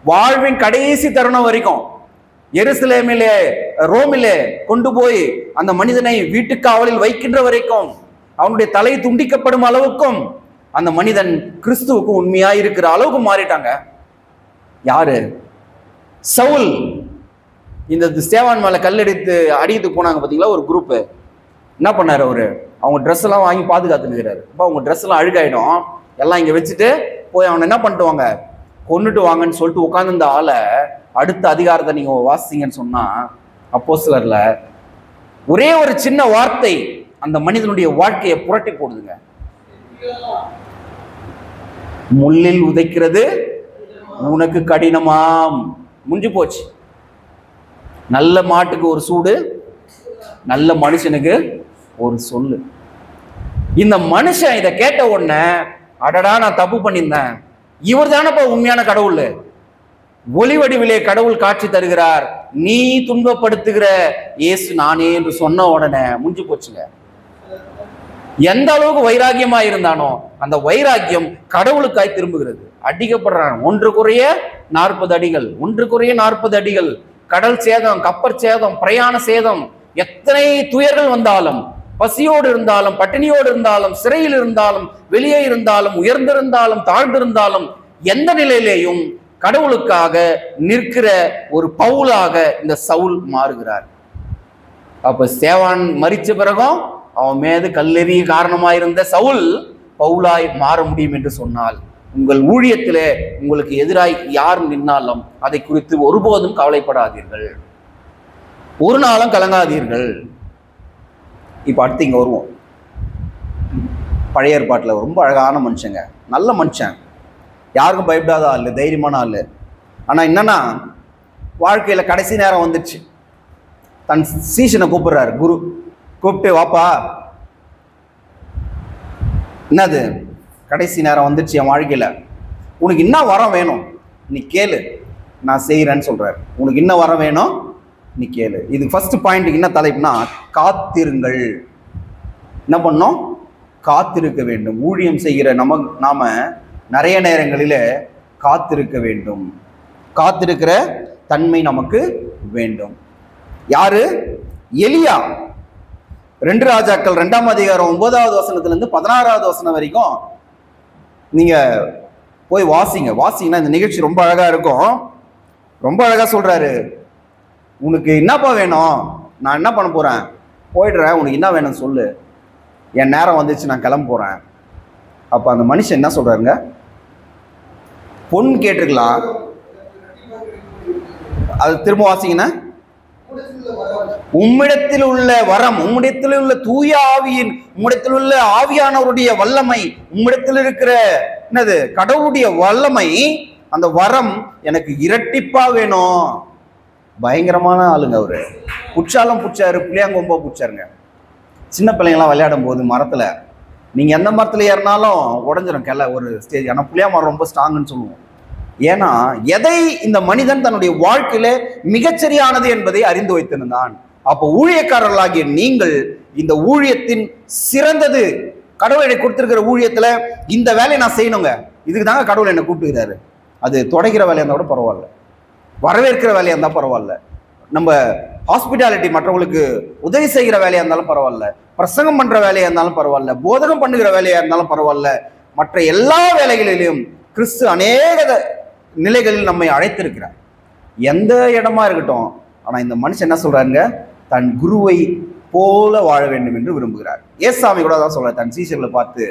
Speaker 1: வாழ்வின் கடைசி தருணம் வரைக்கும் எருசலேமிலே, ரோமிலே கொண்டு போய் அந்த மனிதனை வீட்டுக்காவலில் வைக்கின்ற வரைக்கும், அவனுடைய தலை துண்டிக்கப்படும் அளவுக்கும் அந்த மனிதன் கிறிஸ்துவுக்கு உண்மையா இருக்கிற அளவுக்கு மாறிட்டாங்க. யாரு? சவுல். இந்த ஸ்தேவான் மேல கல்லெடுத்து அடித்து போனாங்க பாத்தீங்களா, ஒரு குரூப். என்ன பண்ணாரு அவரு? அவங்க ட்ரெஸ் எல்லாம் வாங்கி பாதுகாத்துக்கிறாரு. அப்ப அவங்க ட்ரெஸ் எல்லாம் அழுகாயிடும், எல்லாம் இங்க வச்சுட்டு போய் அவனை என்ன பண்ணிட்டு வாங்க, கொன்னுட்டு வாங்கன்னு சொல்லிட்டு உட்கார்ந்து ஆளை அடுத்த அதிகாரத்தை நீங்க வாசிங்கன்னு சொன்னா, அப்போஸ்தலர்ல ஒரே ஒரு சின்ன வார்த்தை அந்த மனிதனுடைய வாழ்க்கையை புரட்டி போடுதுங்க. முள்ளில் உதைக்கிறது உனக்கு கடினமாம். முடிஞ்சு போச்சு. நல்ல மாட்டுக்கு ஒரு சூடு, நல்ல மனுஷனுக்கு ஒரு சொல்லு. இந்த மனுஷன் இதை கேட்ட உடனே, அடடா நான் தப்பு பண்ணியிருந்தேன், இவர் தானப்பா உண்மையான கடவுள், ஒளி வடிவிலே கடவுள் காட்சி தருகிறார், நீ துன்பப்படுத்துகிற இயேசு நானே என்று சொன்ன உடனே முடிஞ்சு போச்சுங்க. எந்த அளவுக்கு வைராக்கியமா இருந்தானோ அந்த வைராக்கியம் கடவுளுக்காய் திரும்புகிறது. அடிக்கப்படுறான், 1 குறைய 40 அடிகள், 1 குறைய 40 அடிகள், கடல் சேதம், கப்பற் சேதம், பிரயாண சேதம், எத்தனை துயர்கள் வந்தாலும், பசியோடு இருந்தாலும், பட்டினியோடு இருந்தாலும், சிறையில் இருந்தாலும், வெளியே இருந்தாலும், உயர்ந்திருந்தாலும், தாழ்ந்திருந்தாலும், எந்த நிலையிலேயும் கடவுளுக்காக நிற்கிற ஒரு பவுலாக இந்த சவுல் மாறுகிறார். அப்ப ஸ்தேவான் மரிச்ச பிறகும் அவன் மீது கல்லெறிய காரணமாயிருந்த சவுல் பவுலாய் மாற முடியும் என்று சொன்னால், உங்கள் ஊழியத்திலே உங்களுக்கு எதிராய் யார் நின்னாலும் அதை குறித்து ஒருபோதும் கவலைப்படாதீர்கள், ஒரு நாளும் கலங்காதீர்கள். இப்ப அடுத்து இங்க வருவோம். பழைய ஏற்பாட்டில் ரொம்ப அழகான மனுஷங்க, நல்ல மனுஷன், யாருக்கும் பயப்படாத ஆள், தைரியமான ஆள். ஆனால் என்னன்னா வாழ்க்கையில் கடைசி நேரம் வந்துடுச்சு. தன் சீஷனை கூப்பிடுறாரு குரு, கூப்பிட்டு வாப்பா, என்னது கடைசி நேரம் வந்துடுச்சு என் வாழ்க்கையில், உனக்கு என்ன வரம் வேணும் நீ கேளு, நான் செய்கிறேன்னு சொல்கிறார். உனக்கு என்ன வரம் வேணும் நீ கேளு. இது ஃபர்ஸ்ட் பாயிண்ட்டுக்கு என்ன தலைப்புனா காத்திருங்கள். என்ன பண்ணோம்? காத்திருக்க வேண்டும். ஊழியம் செய்கிற நாம நிறைய நேரங்களில் காத்திருக்க வேண்டும். காத்திருக்கிற தன்மை நமக்கு வேண்டும். யாரு? எலியா. 2 ராஜாக்கள் 2ஆம் அதிகாரம் 9வது வசனத்திலிருந்து 16வது வசனம் வரைக்கும் நீங்க போய் வாசிங்கன்னா இந்த நிகழ்ச்சி ரொம்ப அழகா இருக்கும். ரொம்ப அழகா சொல்றாரு, உனக்கு என்னப்பா வேணும், நான் என்ன பண்ண போறேன், போயிடுறேன், உனக்கு என்ன வேணும் சொல்லு, என் நேரம் வந்துச்சு, நான் கிளம்ப போறேன். அப்ப அந்த மனுஷன் என்ன சொல்றாருங்க, பொன் கேட்டிருக்கலாம். அது திரும்ப வாசிங்கன்னா, உம்மிடத்தில் உள்ள வரம், உம்மிடத்தில் உள்ள தூய ஆவியின், உம்மிடத்தில் உள்ள ஆவியானவருடைய வல்லமை, உம்மிடத்தில் இருக்கிற என்னது கடவுளுடைய வல்லமை, அந்த வரம் எனக்கு இரட்டிப்பா வேணும். பயங்கரமான ஆளுங்க அவரு. புச்சாலும் புச்சாரு, புளியாங்கொம்பா புச்சாருங்க. சின்ன பிள்ளைங்களாம் விளையாடும் போது மரத்துல, நீங்க எந்த மரத்துல ஏறினாலும் உடஞ்சிடும் கிளை ஒரு ஸ்டேஜ். ஆனா புளியா மரம் ரொம்ப ஸ்ட்ராங்குன்னு சொல்லுவோம். ஏன்னா எதை இந்த மனிதன் தன்னுடைய வாழ்க்கையில மிகச்சரியானது என்பதை அறிந்து வைத்திருந்தான். அப்போ ஊழியக்காரர்களாகிய நீங்கள் இந்த ஊழியத்தின் சிறந்தது, கடவுள் என்னை கொடுத்திருக்கிற ஊழியத்துல இந்த வேலையை நான் செய்யணுங்க, இதுக்கு தாங்க கடவுள் என்னை கூப்பிட்டுக்கிறாரு. அது தொடங்கிற வேலையா இருந்தால் கூட பரவாயில்ல, வரவேற்கிற வேலையா இருந்தால் பரவாயில்ல, நம்ம ஹாஸ்பிட்டாலிட்டி மற்றவங்களுக்கு உதவி செய்கிற வேலையா இருந்தாலும் பரவாயில்ல, பிரசங்கம் பண்ற வேலையா இருந்தாலும் பரவாயில்ல, போதகம் பண்ணுகிற வேலையா இருந்தாலும் பரவாயில்ல, மற்ற எல்லா வேலைகளிலும் கிறிஸ்து அநேக நிலைகளில் நம்மை அழைத்திருக்கிறார். எந்த இடமா இருக்கட்டும். ஆனா இந்த மனுஷன் என்ன சொல்றாருங்க, தன் குருவை போல வாழ வேண்டும் என்று விரும்புகிறார். ஏசாமி கூட தான் சொல்றார் தன் சீஷர்களை பார்த்து,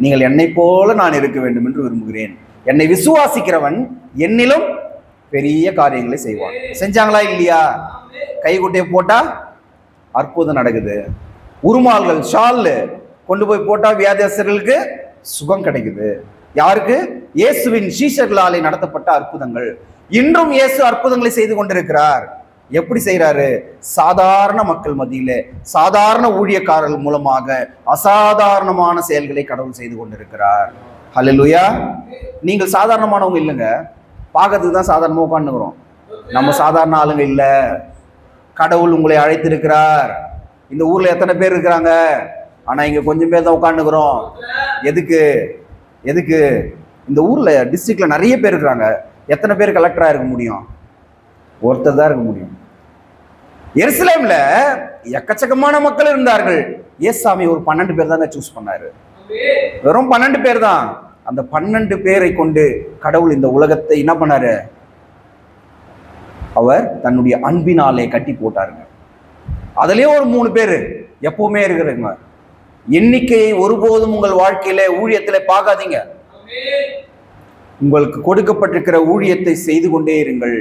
Speaker 1: நீங்கள் என்னை போல நான் இருக்க வேண்டும் என்று விரும்புகிறேன். என்னை விசுவாசிக்கிறவன் என்னிலும் பெரிய காரியங்களை செய்வான். செஞ்சாங்களா இல்லையா? கைக்குட்டையை போட்டா அற்புதம் நடக்குது. உருமால்கள் ஷால் கொண்டு போய் போட்டா வியாதியஸ்தர்களுக்கு சுகம் கிடைக்குது. யாருக்கு? இயேசுவின் சீஷர்களாலே நடத்தப்பட்ட அற்புதங்கள். இன்றும் இயேசு அற்புதங்களை செய்து கொண்டிருக்கிறார். எப்படி செய்யறாரு? சாதாரண மக்கள் மத்தியிலே, சாதாரண ஊழியக்காரர்கள் மூலமாக அசாதாரணமான செயல்களை கடவுள் செய்து கொண்டிருக்கிறார். ஹல்லேலூயா. நீங்கள் சாதாரணமானவங்க இல்லைங்க, பார்க்கறதுக்கு தான் சாதாரணமாக உட்காந்துக்கிறோம். நம்ம சாதாரண ஆளுங்க இல்ல. கடவுள் உங்களை அழைத்திருக்கிறார். இந்த ஊர்ல எத்தனை பேர் இருக்கிறாங்க, ஆனா இங்க கொஞ்சம் பேர் தான் உட்காந்துக்கிறோம். எதுக்கு இந்த ஊர்ல டிஸ்ட்ரிக்ட்ல நிறைய பேர் இருக்கிறாங்க, எத்தனை பேர் கலெக்டரா இருக்க முடியும்? ஒருத்தர் தான் இருக்க முடியும். எருசலேம்ல எக்கச்சக்கமான மக்கள் இருந்தார்கள். ஏசாமி ஒரு 12 பேர் தாங்க சூஸ் பண்ணாரு. வெறும் 12 பேர் தான். அந்த 12 பேரை கொண்டு கடவுள் இந்த உலகத்தை என்ன பண்ணாரு? அவர் தன்னுடைய அன்பினாலே கட்டி போட்டாருங்க. அதுலயே ஒரு 3 பேர் எப்பவுமே இருக்கிறாங்க. எண்ணிக்கையை ஒருபோதும் உங்கள் வாழ்க்கையில ஊழியத்தில பார்க்காதீங்க. உங்களுக்கு கொடுக்கப்பட்டிருக்கிற ஊழியத்தை செய்து கொண்டே இருங்கள்,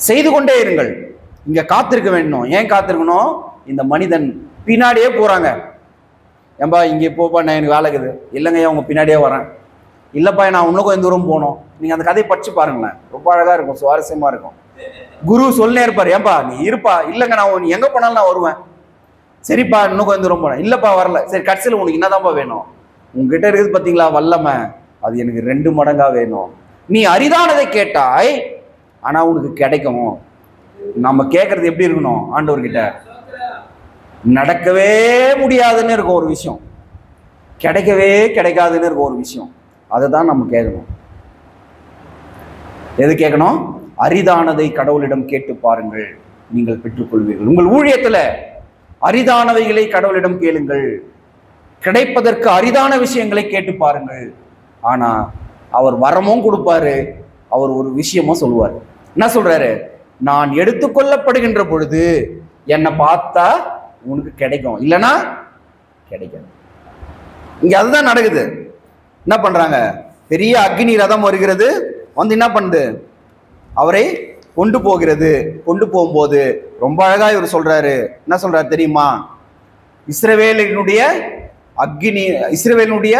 Speaker 1: செய்து கொண்டே இருங்கள். இங்க காத்திருக்க வேண்டும். ஏன் காத்திருக்கணும்? இந்த மனிதன் பின்னாடியே போறாங்க. ஏன்பா இங்கே போப்பா, நான் எனக்கு வேலை இருக்குது. இல்லைங்க உங்க பின்னாடியே வரேன். இல்லப்பா நான் இன்னும் கொஞ்சம் தூரம் போகணும். நீங்க அந்த கதையை படிச்சு பாருங்களேன், ரொம்ப அழகா இருக்கும், சுவாரஸ்யமா இருக்கும். குரு சொல்லே இருப்பாரு, ஏன்பா நீ இருப்பா. இல்லைங்க நான் எங்க போனாலும் நான் வருவேன். சரிப்பா இன்னும் கொஞ்சம் தூரம் போனேன். இல்லப்பா வரல. சரி கடைசியில் உனக்கு என்னதான்ப்பா வேணும்? உங்ககிட்ட இருக்குது பார்த்தீங்களா வல்லமை, அது எனக்கு 2 மடங்கா வேணும். நீ அரிதானதை கேட்டாய், ஆனா உனக்கு கிடைக்கும். நம்ம கேட்கறது எப்படி இருக்கணும்? ஆண்டவர்கிட்ட நடக்கவே முடியாதுன்னு இருக்கும் ஒரு விஷயம், கிடைக்கவே கிடைக்காதுன்னு இருக்கும் ஒரு விஷயம். அதை தான் நம்ம கேட்கணும். எது கேட்கணும்? அரிதானதை கடவுளிடம் கேட்டு பாருங்கள், நீங்கள் பெற்றுக்கொள்வீர்கள். உங்கள் ஊழியத்துல அரிதானவைகளை கடவுளிடம் கேளுங்கள். கிடைப்பதற்கு அரிதான விஷயங்களை கேட்டு பாருங்கள். ஆனா அவர் வரமும் கொடுப்பாரு, அவர் ஒரு விஷயமும் சொல்லுவார். என்ன சொல்றாரு? நான் எடுத்துக்கொள்ளப்படுகின்ற பொழுது என்னை பார்த்தா உனக்கு கிடைக்கும், இல்லைன்னா கிடைக்காது. இங்க அதுதான் நடக்குது. என்ன பண்றாங்க? பெரிய அக்னி ரதம் வருகிறது, வந்து என்ன பண்ணுது, அவரை கொண்டு போகிறது. கொண்டு போகும்போது ரொம்ப அழகா இவர் சொல்றாரு. என்ன சொல்றாரு தெரியுமா? இஸ்ரவேலினுடைய அக்னி, இஸ்ரவேலினுடைய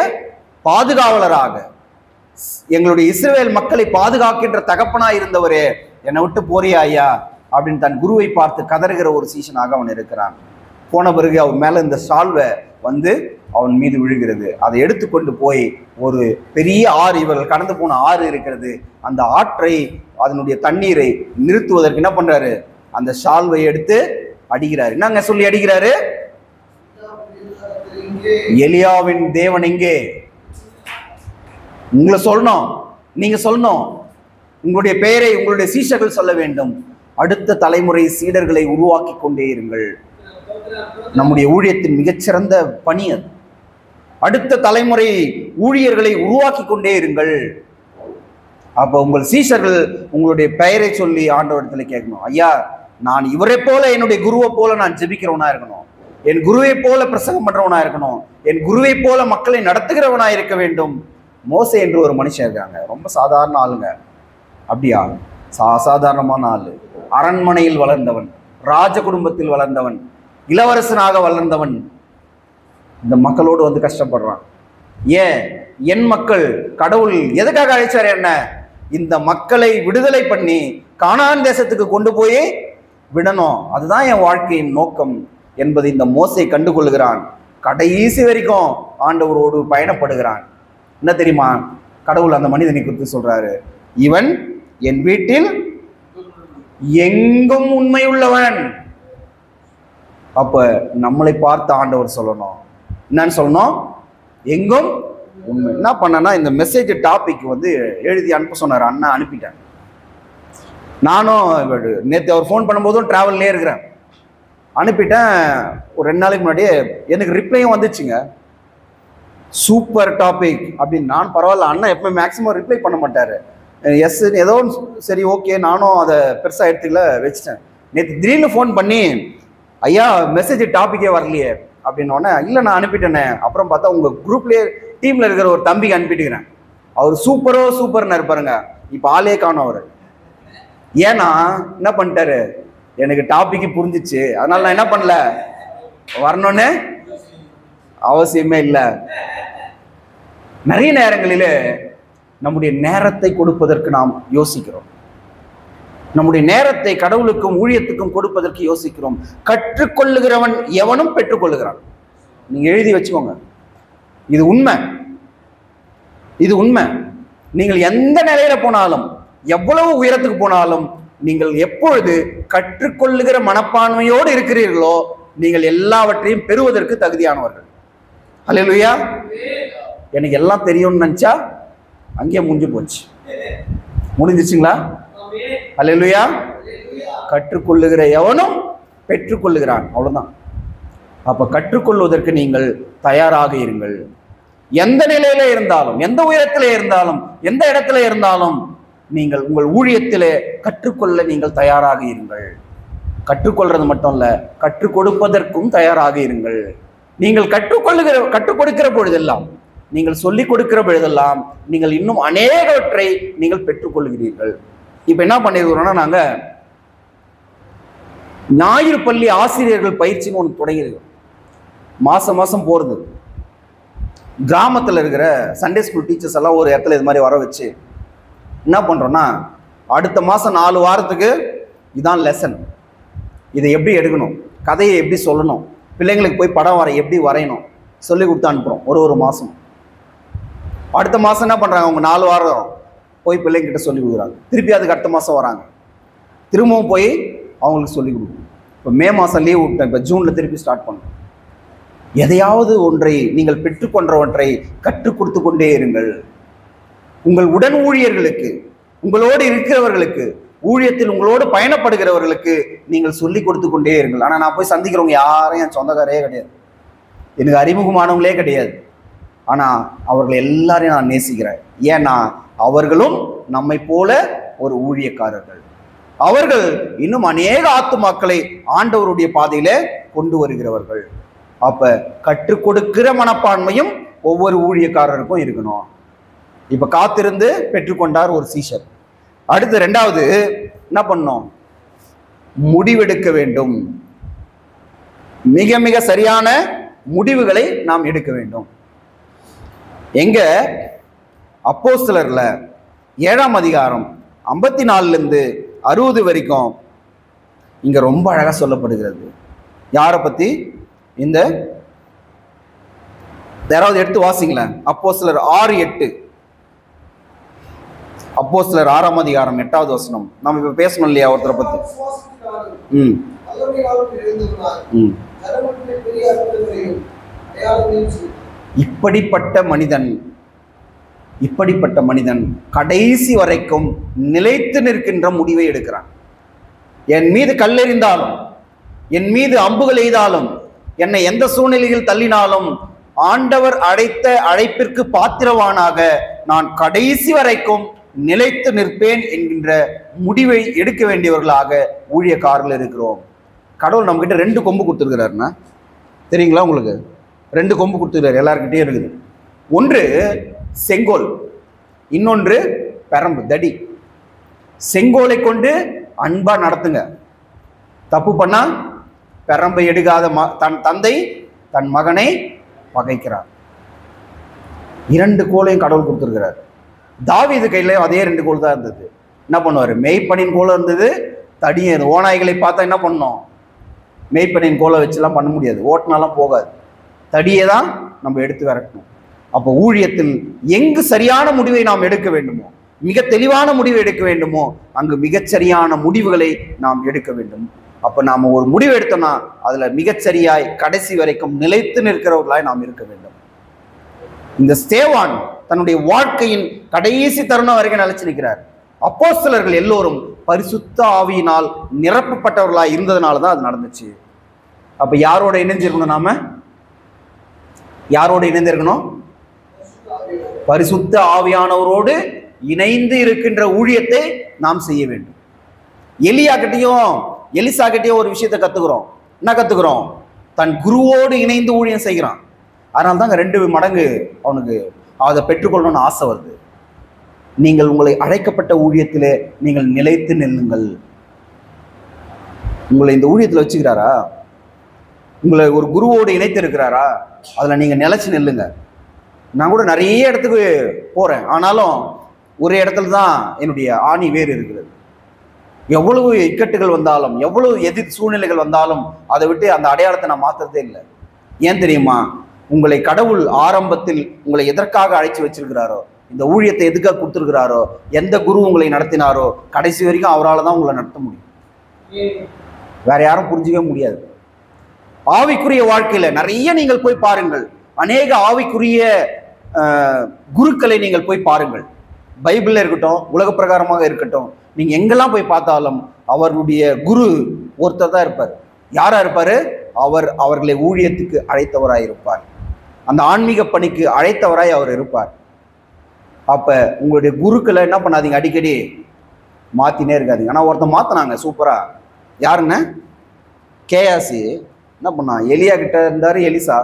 Speaker 1: பாதுகாவலராக, எங்களுடைய இஸ்ரவேல் மக்களை பாதுகாக்கின்ற தகப்பனா இருந்தவரே, என்னை விட்டு போறியா ஐயா அப்படின்னு தன் குருவை பார்த்து கதறுகிற ஒரு சீசனாக அவன் இருக்கிறான். போன பிறகு அவன் மேல இந்த சால்வை வந்து அவன் மீது விழுகிறது. அதை எடுத்துக்கொண்டு போய் ஒரு பெரிய ஆறு, இவர்கள் கடந்து போன ஆறு இருக்கிறது, அந்த ஆற்றை, அதனுடைய தண்ணீரை நிறுத்துவதற்கு என்ன பண்றாரு, அந்த சால்வை எடுத்து அடிக்கிறாரு. என்னங்க சொல்லி அடிக்கிறாரு? எலியாவின் தேவன் எங்கே? உங்களை சொல்லணும், நீங்க சொல்லணும், உங்களுடைய பெயரை உங்களுடைய சீஷர்கள் சொல்ல வேண்டும். அடுத்த தலைமுறை சீடர்களை உருவாக்கி கொண்டே இருங்கள். நம்முடைய ஊழியத்தின் மிகச்சிறந்த பணி அது. அடுத்த தலைமுறை ஊழியர்களை உருவாக்கி கொண்டே இருங்கள். அப்ப உங்கள் சீஷர்கள் உங்களுடைய பெயரை சொல்லி ஆண்டவரிடத்துல கேட்கணும், ஐயா நான் இவரை போல, என்னுடைய குருவை போல நான் ஜெபிக்கிறவனா இருக்கணும், என் குருவை போல பிரசங்கம் பண்றவனா இருக்கணும், என் குருவை போல மக்களை நடத்துகிறவனா இருக்க வேண்டும். மோசே என்று ஒரு மனுஷன் இருக்காங்க, ரொம்ப சாதாரண ஆளுங்க. அப்படியா? சாதாரணமான ஆளு. அரண்மனையில் வளர்ந்தவன், ராஜ குடும்பத்தில் வளர்ந்தவன், இளவரசனாக வளர்ந்தவன். இந்த மக்களோடு வந்து கஷ்டப்படுறான். ஏன்? என் மக்கள், கடவுள் எதுக்காக அழைச்சார் என்ன? இந்த மக்களை விடுதலை பண்ணி கானான் தேசத்துக்கு கொண்டு போய் விடணும், அதுதான் என் வாழ்க்கையின் நோக்கம் என்பதை இந்த மோசே கண்டுகொள்கிறான். கடைசி வரைக்கும் ஆண்டவரோடு பயணப்படுகிறான். என்ன தெரியுமா கடவுள் அந்த மனிதனை குறித்து சொல்றாரு? இவன் என் வீட்டில் எங்கும் உண்மை உள்ளவன். அப்ப நம்மளை பார்த்து ஆண்டவர் சொல்லணும், என்னன்னு சொல்லணும்? எங்கும் உண்மை. என்ன பண்ணனா, இந்த மெசேஜ் டாபிக் வந்து எழுதி அனுப்ப சொன்னார். அண்ணா அனுப்பிட்டேன். நானும் நேற்று அவர் ஃபோன் பண்ணும்போதும் டிராவல்லே இருக்கிறேன். அனுப்பிட்டேன். ஒரு 2 நாளைக்கு முன்னாடியே எனக்கு ரிப்ளையும் வந்துச்சுங்க. சூப்பர் டாபிக் அப்படின்னு. நான் பரவாயில்ல, அண்ணா எப்பவுமே மேக்ஸிமம் ரிப்ளை பண்ண மாட்டாரு. எஸ் ஏதோ சரி ஓகே, நானும் அதை பெருசாக எடுத்துக்கல, வச்சுட்டேன். நேற்று திடீர்னு ஃபோன் பண்ணி, ஐயா மெசேஜ் டாப்பிக்கே வரலையே அப்படின்னோடனே, இல்லை நான் அனுப்பிட்டேனே. அப்புறம் பார்த்தா உங்கள் குரூப்லேயே டீமில் இருக்கிற ஒரு தம்பிக்கு அனுப்பிட்டுக்கிறேன். அவர் சூப்பர்னு இருப்பாருங்க. இப்போ ஆளே காணும் அவர். ஏன்னா என்ன பண்ணிட்டாரு, எனக்கு டாபிக்கு புரிஞ்சிச்சு, அதனால நான் என்ன பண்ணல, வரணும்னு அவசியமே இல்லை. நிறைய நேரங்களிலே நம்முடைய நேரத்தை கொடுப்பதற்கு நாம் யோசிக்கிறோம். நம்முடைய நேரத்தை கடவுளுக்கும் ஊழியத்துக்கும் கொடுப்பதற்கு யோசிக்கிறோம். கற்றுக்கொள்ளுகிறவன் எவனும் பெற்றுக்கொள்ளுகிறான். நீங்க எழுதி வச்சுக்கோங்க, இது உண்மை, இது உண்மை. நீங்கள் எந்த நிலையில போனாலும், எவ்வளவு உயரத்துக்கு போனாலும், நீங்கள் எப்பொழுது கற்றுக்கொள்ளுகிற மனப்பான்மையோடு இருக்கிறீர்களோ, நீங்கள் எல்லாவற்றையும் பெறுவதற்கு தகுதியானவர்கள். அல்லேலூயா. எனக்கு எல்லாம் தெரியும்னு நினைச்சா அங்கேயே முடிஞ்சு போச்சு. முடிஞ்சிச்சுங்களா? அல்லேலூயா. கற்றுக்கொள்ளுகிற எவனும் பெற்றுக்கொள்ளுகிறான், அவ்வளவுதான். அப்ப கற்றுக்கொள்வதற்கு நீங்கள் தயாராக இருங்கள். எந்த நிலையில இருந்தாலும், எந்த உயரத்திலே இருந்தாலும், எந்த இடத்துல இருந்தாலும், நீங்கள் உங்கள் ஊழியத்திலே கற்றுக்கொள்ள நீங்கள் தயாராக இருங்கள். கற்றுக்கொள்றது மட்டும் இல்ல, கற்றுக் கொடுப்பதற்கும் தயாராக இருங்கள். நீங்கள் கற்றுக் கொடுக்கிற பொழுதெல்லாம், நீங்கள் சொல்லிக் கொடுக்கிற பொழுதெல்லாம், நீங்கள் இன்னும் அநேகவற்றை நீங்கள் பெற்றுக்கொள்கிறீர்கள். இப்ப என்ன பண்ணிருக்கிறோம்னா, நாங்க ஞாயிறு பள்ளி ஆசிரியர்கள் பயிற்சின்னு ஒன்று தொடங்கியிருக்கோம். மாசம் மாசம் போறது. கிராமத்தில் இருக்கிற சண்டே ஸ்கூல் டீச்சர்ஸ் எல்லாம் ஒரு இடத்துல இது மாதிரி வர வச்சு என்ன பண்றோம்னா, அடுத்த மாசம் 4 வாரத்துக்கு இதான் லெசன், இதை எப்படி எடுக்கணும், கதையை எப்படி சொல்லணும், பிள்ளைங்களுக்கு போய் படம் எப்படி வரையணும் சொல்லி கொடுத்து அனுப்புறோம். ஒரு மாசம். அடுத்த மாசம் என்ன பண்றாங்க, அவங்க 4 வாரம் போய் பிள்ளைங்கிட்ட சொல்லி கொடுக்குறாங்க. திருப்பி அதுக்கு அடுத்த மாசம் வராங்க, திரும்பவும் போய் அவங்களுக்கு சொல்லி கொடுக்கணும். இப்போ மே மாசம் லீவ் விட்டேன், இப்போ ஜூன்ல திருப்பி ஸ்டார்ட் பண்ணுறோம். எதையாவது ஒன்றை நீங்கள் பெற்றுக்கொண்டவற்றை கற்றுக் கொடுத்து கொண்டே இருங்கள். உங்கள் உடன் ஊழியர்களுக்கு, உங்களோடு இருக்கிறவர்களுக்கு, ஊழியத்தில் உங்களோடு பயணப்படுகிறவர்களுக்கு நீங்கள் சொல்லி கொடுத்து கொண்டே இருங்கள். ஆனால் நான் போய் சந்திக்கிறவங்க யாரும் என் சொந்தக்காரே கிடையாது, எனக்கு அறிமுகமானவங்களே கிடையாது. ஆனால் அவர்கள் எல்லாரையும் நான் நேசிக்கிறேன். ஏன்னா அவர்களும் நம்மை போல ஒரு ஊழியக்காரர்கள். அவர்கள் இன்னும் அநேக ஆத்துமாக்களை ஆண்டவருடைய பாதையில கொண்டு வருகிறவர்கள். அப்ப கற்றுக் கொடுக்கிற மனப்பான்மையும் ஒவ்வொரு ஊழியக்காரருக்கும் இருக்கணும். இப்ப காத்திருந்து பெற்றுக்கொண்டார் ஒரு சீஷர். அடுத்து ரெண்டாவது என்ன பண்ணோம்? முடிவெடுக்க வேண்டும். மிக மிக சரியான முடிவுகளை நாம் எடுக்க வேண்டும். எங்க அப்போஸ்தலர்ல 7ஆம் அதிகாரம் 54 60 வரைக்கும் இங்க ரொம்ப அழகா சொல்லப்படுகிறது. யாரை பத்தி? இந்த யாராவது எடுத்து வாசிங்களேன். அப்போஸ்தலர் 6:8. அப்போஸ்தலர் 6ஆம் அதிகாரம் 8வது வசனம். நம்ம இப்ப பேசணும் இல்லையா ஒருத்தரை பத்தி? இப்படிப்பட்ட மனிதன் கடைசி வரைக்கும் நிலைத்து நிற்கின்ற முடிவை எடுக்கிறான். என் மீது கல்லெறிந்தாலும், என் மீது அம்புகள் எய்தாலும், என்னை எந்த சூழ்நிலையில் தள்ளினாலும் ஆண்டவர் அழைத்த அழைப்பிற்கு பாத்திரவானாக நான் கடைசி வரைக்கும் நிலைத்து நிற்பேன் என்கின்ற முடிவை எடுக்க வேண்டியவர்களாக ஊழியக்காரர்கள் இருக்கிறோம். கடவுள் நம்ம கிட்ட 2 கொம்பு கொடுத்துருக்கிறாருன்னா தெரியுங்களா உங்களுக்கு? 2 கொம்பு கொடுத்துருக்காரு, எல்லாருக்கிட்டையும் இருக்குது. ஒன்று செங்கோல், இன்னொன்று பெரம்பு, தடி. செங்கோலை கொண்டு அன்பா நடத்துங்க. தப்பு பண்ணா பெரம்பை எடுக்காத தன் தந்தை தன் மகனை பகைக்கிறார். 2 கோலையும் கடவுள் கொடுத்துருக்கிறார். தாவீது கையில அதே 2 கோல் தான் இருந்தது. என்ன பண்ணுவாரு? மெய்ப்பனின் கோலம் இருந்தது, தடியும். ஓநாய்களை பார்த்தா என்ன பண்ணோம்? மெய்ப்பனின் கோலை வச்சுலாம் பண்ண முடியாது, ஓட்டினாலாம் போகாது. தடியை தான் நம்ம எடுத்து விரட்டணும். அப்போ ஊழியத்தில் எங்கு சரியான முடிவை நாம் எடுக்க வேண்டுமோ, மிக தெளிவான முடிவை எடுக்க வேண்டுமோ, அங்கு மிகச்சரியான முடிவுகளை நாம் எடுக்க வேண்டும். அப்போ நாம் ஒரு முடிவு எடுத்தோம்னா அதுல மிகச்சரியாய் கடைசி வரைக்கும் நிலைத்து நிற்கிறவர்களாய் நாம் இருக்க வேண்டும். இந்த ஸ்தேவான் தன்னுடைய வாழ்க்கையின் கடைசி தருணம் வரைக்கும் நிலைச்சு நிற்கிறார். அப்போஸ்தலர்கள் எல்லோரும் பரிசுத்த ஆவியினால் நிரப்பப்பட்டவர்களாய் இருந்ததுனால தான் அது நடந்துச்சு. அப்ப யாரோட இணைஞ்சிருக்கணும்? நாம யாரோடு இணைந்திருக்கணும்? பரிசுத்த ஆவியானவரோடு இணைந்து இருக்கின்ற ஊழியத்தை நாம் செய்ய வேண்டும். எலியா கிட்டையும் எலிசா கிட்டையும் ஒரு விஷயத்தை கத்துக்கிறோம். என்ன கத்துக்கிறோம்? தன் குருவோடு இணைந்து ஊழியம் செய்கிறான். அதனால தாங்க 2 மடங்கு அவனுக்கு அதை பெற்றுக்கொள்ளணும்னு ஆசை வருது. நீங்கள் உங்களை அழைக்கப்பட்ட ஊழியத்திலே நீங்கள் நிலைத்து நில்லுங்கள். உங்களை இந்த ஊழியத்தில் வச்சுக்கிறாரா? உங்களை ஒரு குருவோடு இணைத்து இருக்கிறாரா? அதில் நீங்கள் நிலைச்சு நில்லுங்க. நான் கூட நிறைய இடத்துக்கு போகிறேன், ஆனாலும் ஒரே இடத்துல தான் என்னுடைய ஆணி வேறு இருக்கிறது. எவ்வளவு இக்கட்டுகள் வந்தாலும், எவ்வளவு எதிர் சூழ்நிலைகள் வந்தாலும் அதை விட்டு அந்த அடையாளத்தை நான் மாற்றுறதே இல்லை. ஏன் தெரியுமா? உங்களை கடவுள் ஆரம்பத்தில் உங்களை எதற்காக அழைச்சி வச்சிருக்கிறாரோ, இந்த ஊழியத்தை எதுக்காக கொடுத்துருக்கிறாரோ, எந்த குரு உங்களை நடத்தினாரோ, கடைசி வரைக்கும் அவரால் தான் உங்களை நடத்த முடியும். வேற யாரும் புரிஞ்சிக்கவே முடியாது. ஆவிக்குரிய வாழ்க்கையில நிறைய நீங்கள் போய் பாருங்கள். அநேக ஆவிக்குரிய குருக்களை நீங்கள் போய் பாருங்கள். பைபிள்ல இருக்கட்டும், உலக பிரகாரமாக இருக்கட்டும், நீங்க எங்கெல்லாம் போய் பார்த்தாலும் அவர்களுடைய குரு ஒருத்தர் தான் இருப்பார். யாரா இருப்பாரு? அவர்களை ஊழியத்துக்கு அழைத்தவராய் இருப்பார். அந்த ஆன்மீக பணிக்கு அழைத்தவராய் அவர் இருப்பார். அப்ப உங்களுடைய குருக்களை என்ன பண்ணாதீங்க, அடிக்கடி மாத்தினே இருக்காதீங்க. ஆனா ஒருத்தர் மாத்தினாங்க சூப்பரா. யாருங்க? கேயாசி என்ன பண்ணா? எலியா கிட்ட இருந்தாரு எலிசா.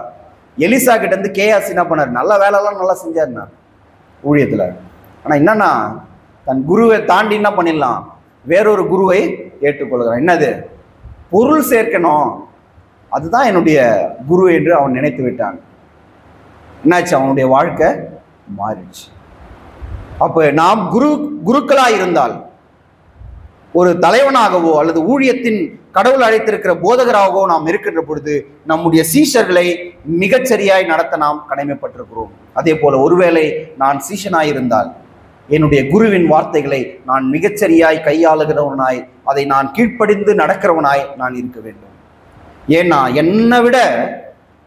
Speaker 1: எலிசா கிட்ட இருந்து கேயாசி என்ன பண்ணாரு? நல்ல வேலைலாம் நல்லா செஞ்சாருன்னா ஊழியத்துல. ஆனா என்னன்னா, தன் குருவை தாண்டி என்ன பண்ணிடலாம்? வேறொரு குருவை ஏற்றுக்கொள்கிறான். என்னது? பொருள் சேர்க்கணும், அதுதான் என்னுடைய குரு என்று அவன் நினைத்து விட்டான். என்னாச்சு? அவனுடைய வாழ்க்கை மாறிடுச்சு. அப்ப நாம் குருக்களாய் இருந்தால், ஒரு தலைவனாகவோ அல்லது ஊழியத்தின் கடவுள் அழைத்திருக்கிற போதகராகவோ நாம் இருக்கின்ற பொழுது நம்முடைய சீஷர்களை மிகச்சரியாய் நடத்த நாம் கடமைப்பட்டிருக்கிறோம். அதே போல ஒருவேளை நான் சீஷனாய் இருந்தால் என்னுடைய குருவின் வார்த்தைகளை நான் மிகச்சரியாய் கையாளுகிறவனாய், அதை நான் கீழ்ப்படிந்து நடக்கிறவனாய் நான் இருக்க வேண்டும். ஏன்னா என்னை விட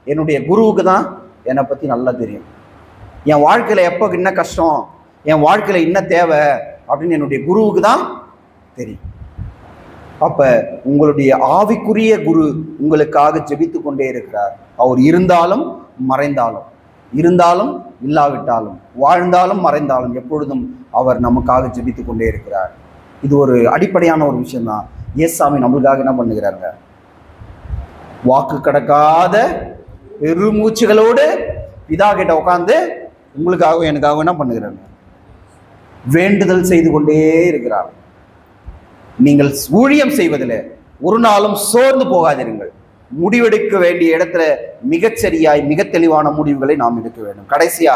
Speaker 1: என்னுடைய குருவுக்கு தான் என்னை பற்றி நல்லா தெரியும். என் வாழ்க்கையில் எப்போ என்ன கஷ்டம், என் வாழ்க்கையில் என்ன தேவை அப்படின்னு என்னுடைய குருவுக்கு தான் தெரியும். அப்ப உங்களுடைய ஆவிக்குரிய குரு உங்களுக்காக ஜெபித்து கொண்டே இருக்கிறார். அவர் இருந்தாலும் மறைந்தாலும், இருந்தாலும் இல்லாவிட்டாலும், வாழ்ந்தாலும் மறைந்தாலும் எப்பொழுதும் அவர் நமக்காக ஜெபித்து கொண்டே இருக்கிறார். இது ஒரு அடிப்படையான ஒரு விஷயம்தான். இயேசுசாமி நம்மளுக்காக என்ன பண்ணுகிறாங்க? வாக்கு கடக்காத பெருமூச்சுகளோடு பிதா கிட்ட உட்காந்து உங்களுக்காகவும் எனக்காகவும் என்ன பண்ணுகிறாங்க? வேண்டுதல் செய்து கொண்டே இருக்கிறார். நீங்கள் ஊழியம் செய்வதில் ஒரு நாளும் சோர்ந்து போகாதீர்கள். முடிவெடுக்க வேண்டிய இடத்துல மிகச்சரியாய் மிக தெளிவான முடிவுகளை நாம் எடுக்க வேண்டும். கடைசியா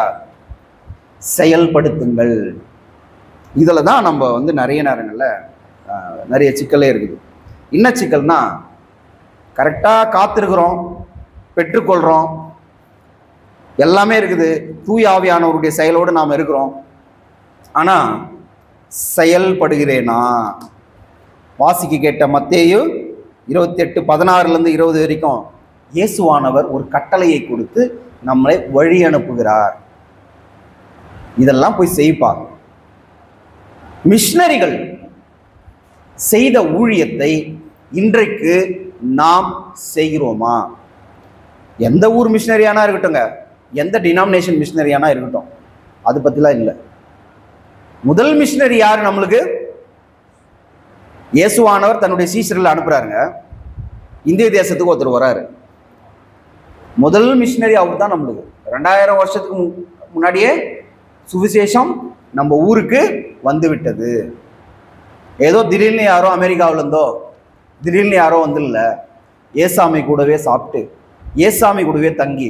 Speaker 1: செயல்படுத்துங்கள். இதில் தான் நம்ம நிறைய நேரங்களில் நிறைய சிக்கலே இருக்குது. என்ன சிக்கல்னா, கரெக்டாக காத்திருக்கிறோம், பெற்றுக்கொள்கிறோம், எல்லாமே இருக்குது, தூய ஆவியானவருடைய செயலோடு நாம் இருக்கிறோம். ஆனால் செயல்படுகிறேனா? வாசிக்க கேட்ட மத்தேயு 28:16-20 வரைக்கும் இயேசுவானவர் ஒரு கட்டளையை கொடுத்து நம்மளை வழி அனுப்புகிறார். இதெல்லாம் போய் செய்ப்பாங்க. மிஷனரிகள் செய்த ஊழியத்தை இன்றைக்கு நாம் செய்கிறோமா? எந்த ஊர் மிஷனரியானா இருக்கட்டுங்க, எந்த டினாமினேஷன் மிஷனரியானா இருக்கட்டும், அது பற்றிலாம் இல்லை. முதல் மிஷனரி யார் நம்மளுக்கு? இயேசுவானவர் தன்னுடைய சீஷர்களை அனுப்புறாருங்க. இந்திய தேசத்துக்கு ஒருத்தர் வராரு. முதல் மிஷனரி அவர் தான் நம்மளுக்கு. 2000 வருஷத்துக்கு முன்னாடியே சுவிசேஷம் நம்ம ஊருக்கு வந்து விட்டது. ஏதோ திடீர்னு யாரோ அமெரிக்காவில் இருந்தோ திடீர்னு யாரோ இல்லை, ஏசாமி கூடவே சாப்பிட்டு, ஏசாமி கூடவே தங்கி,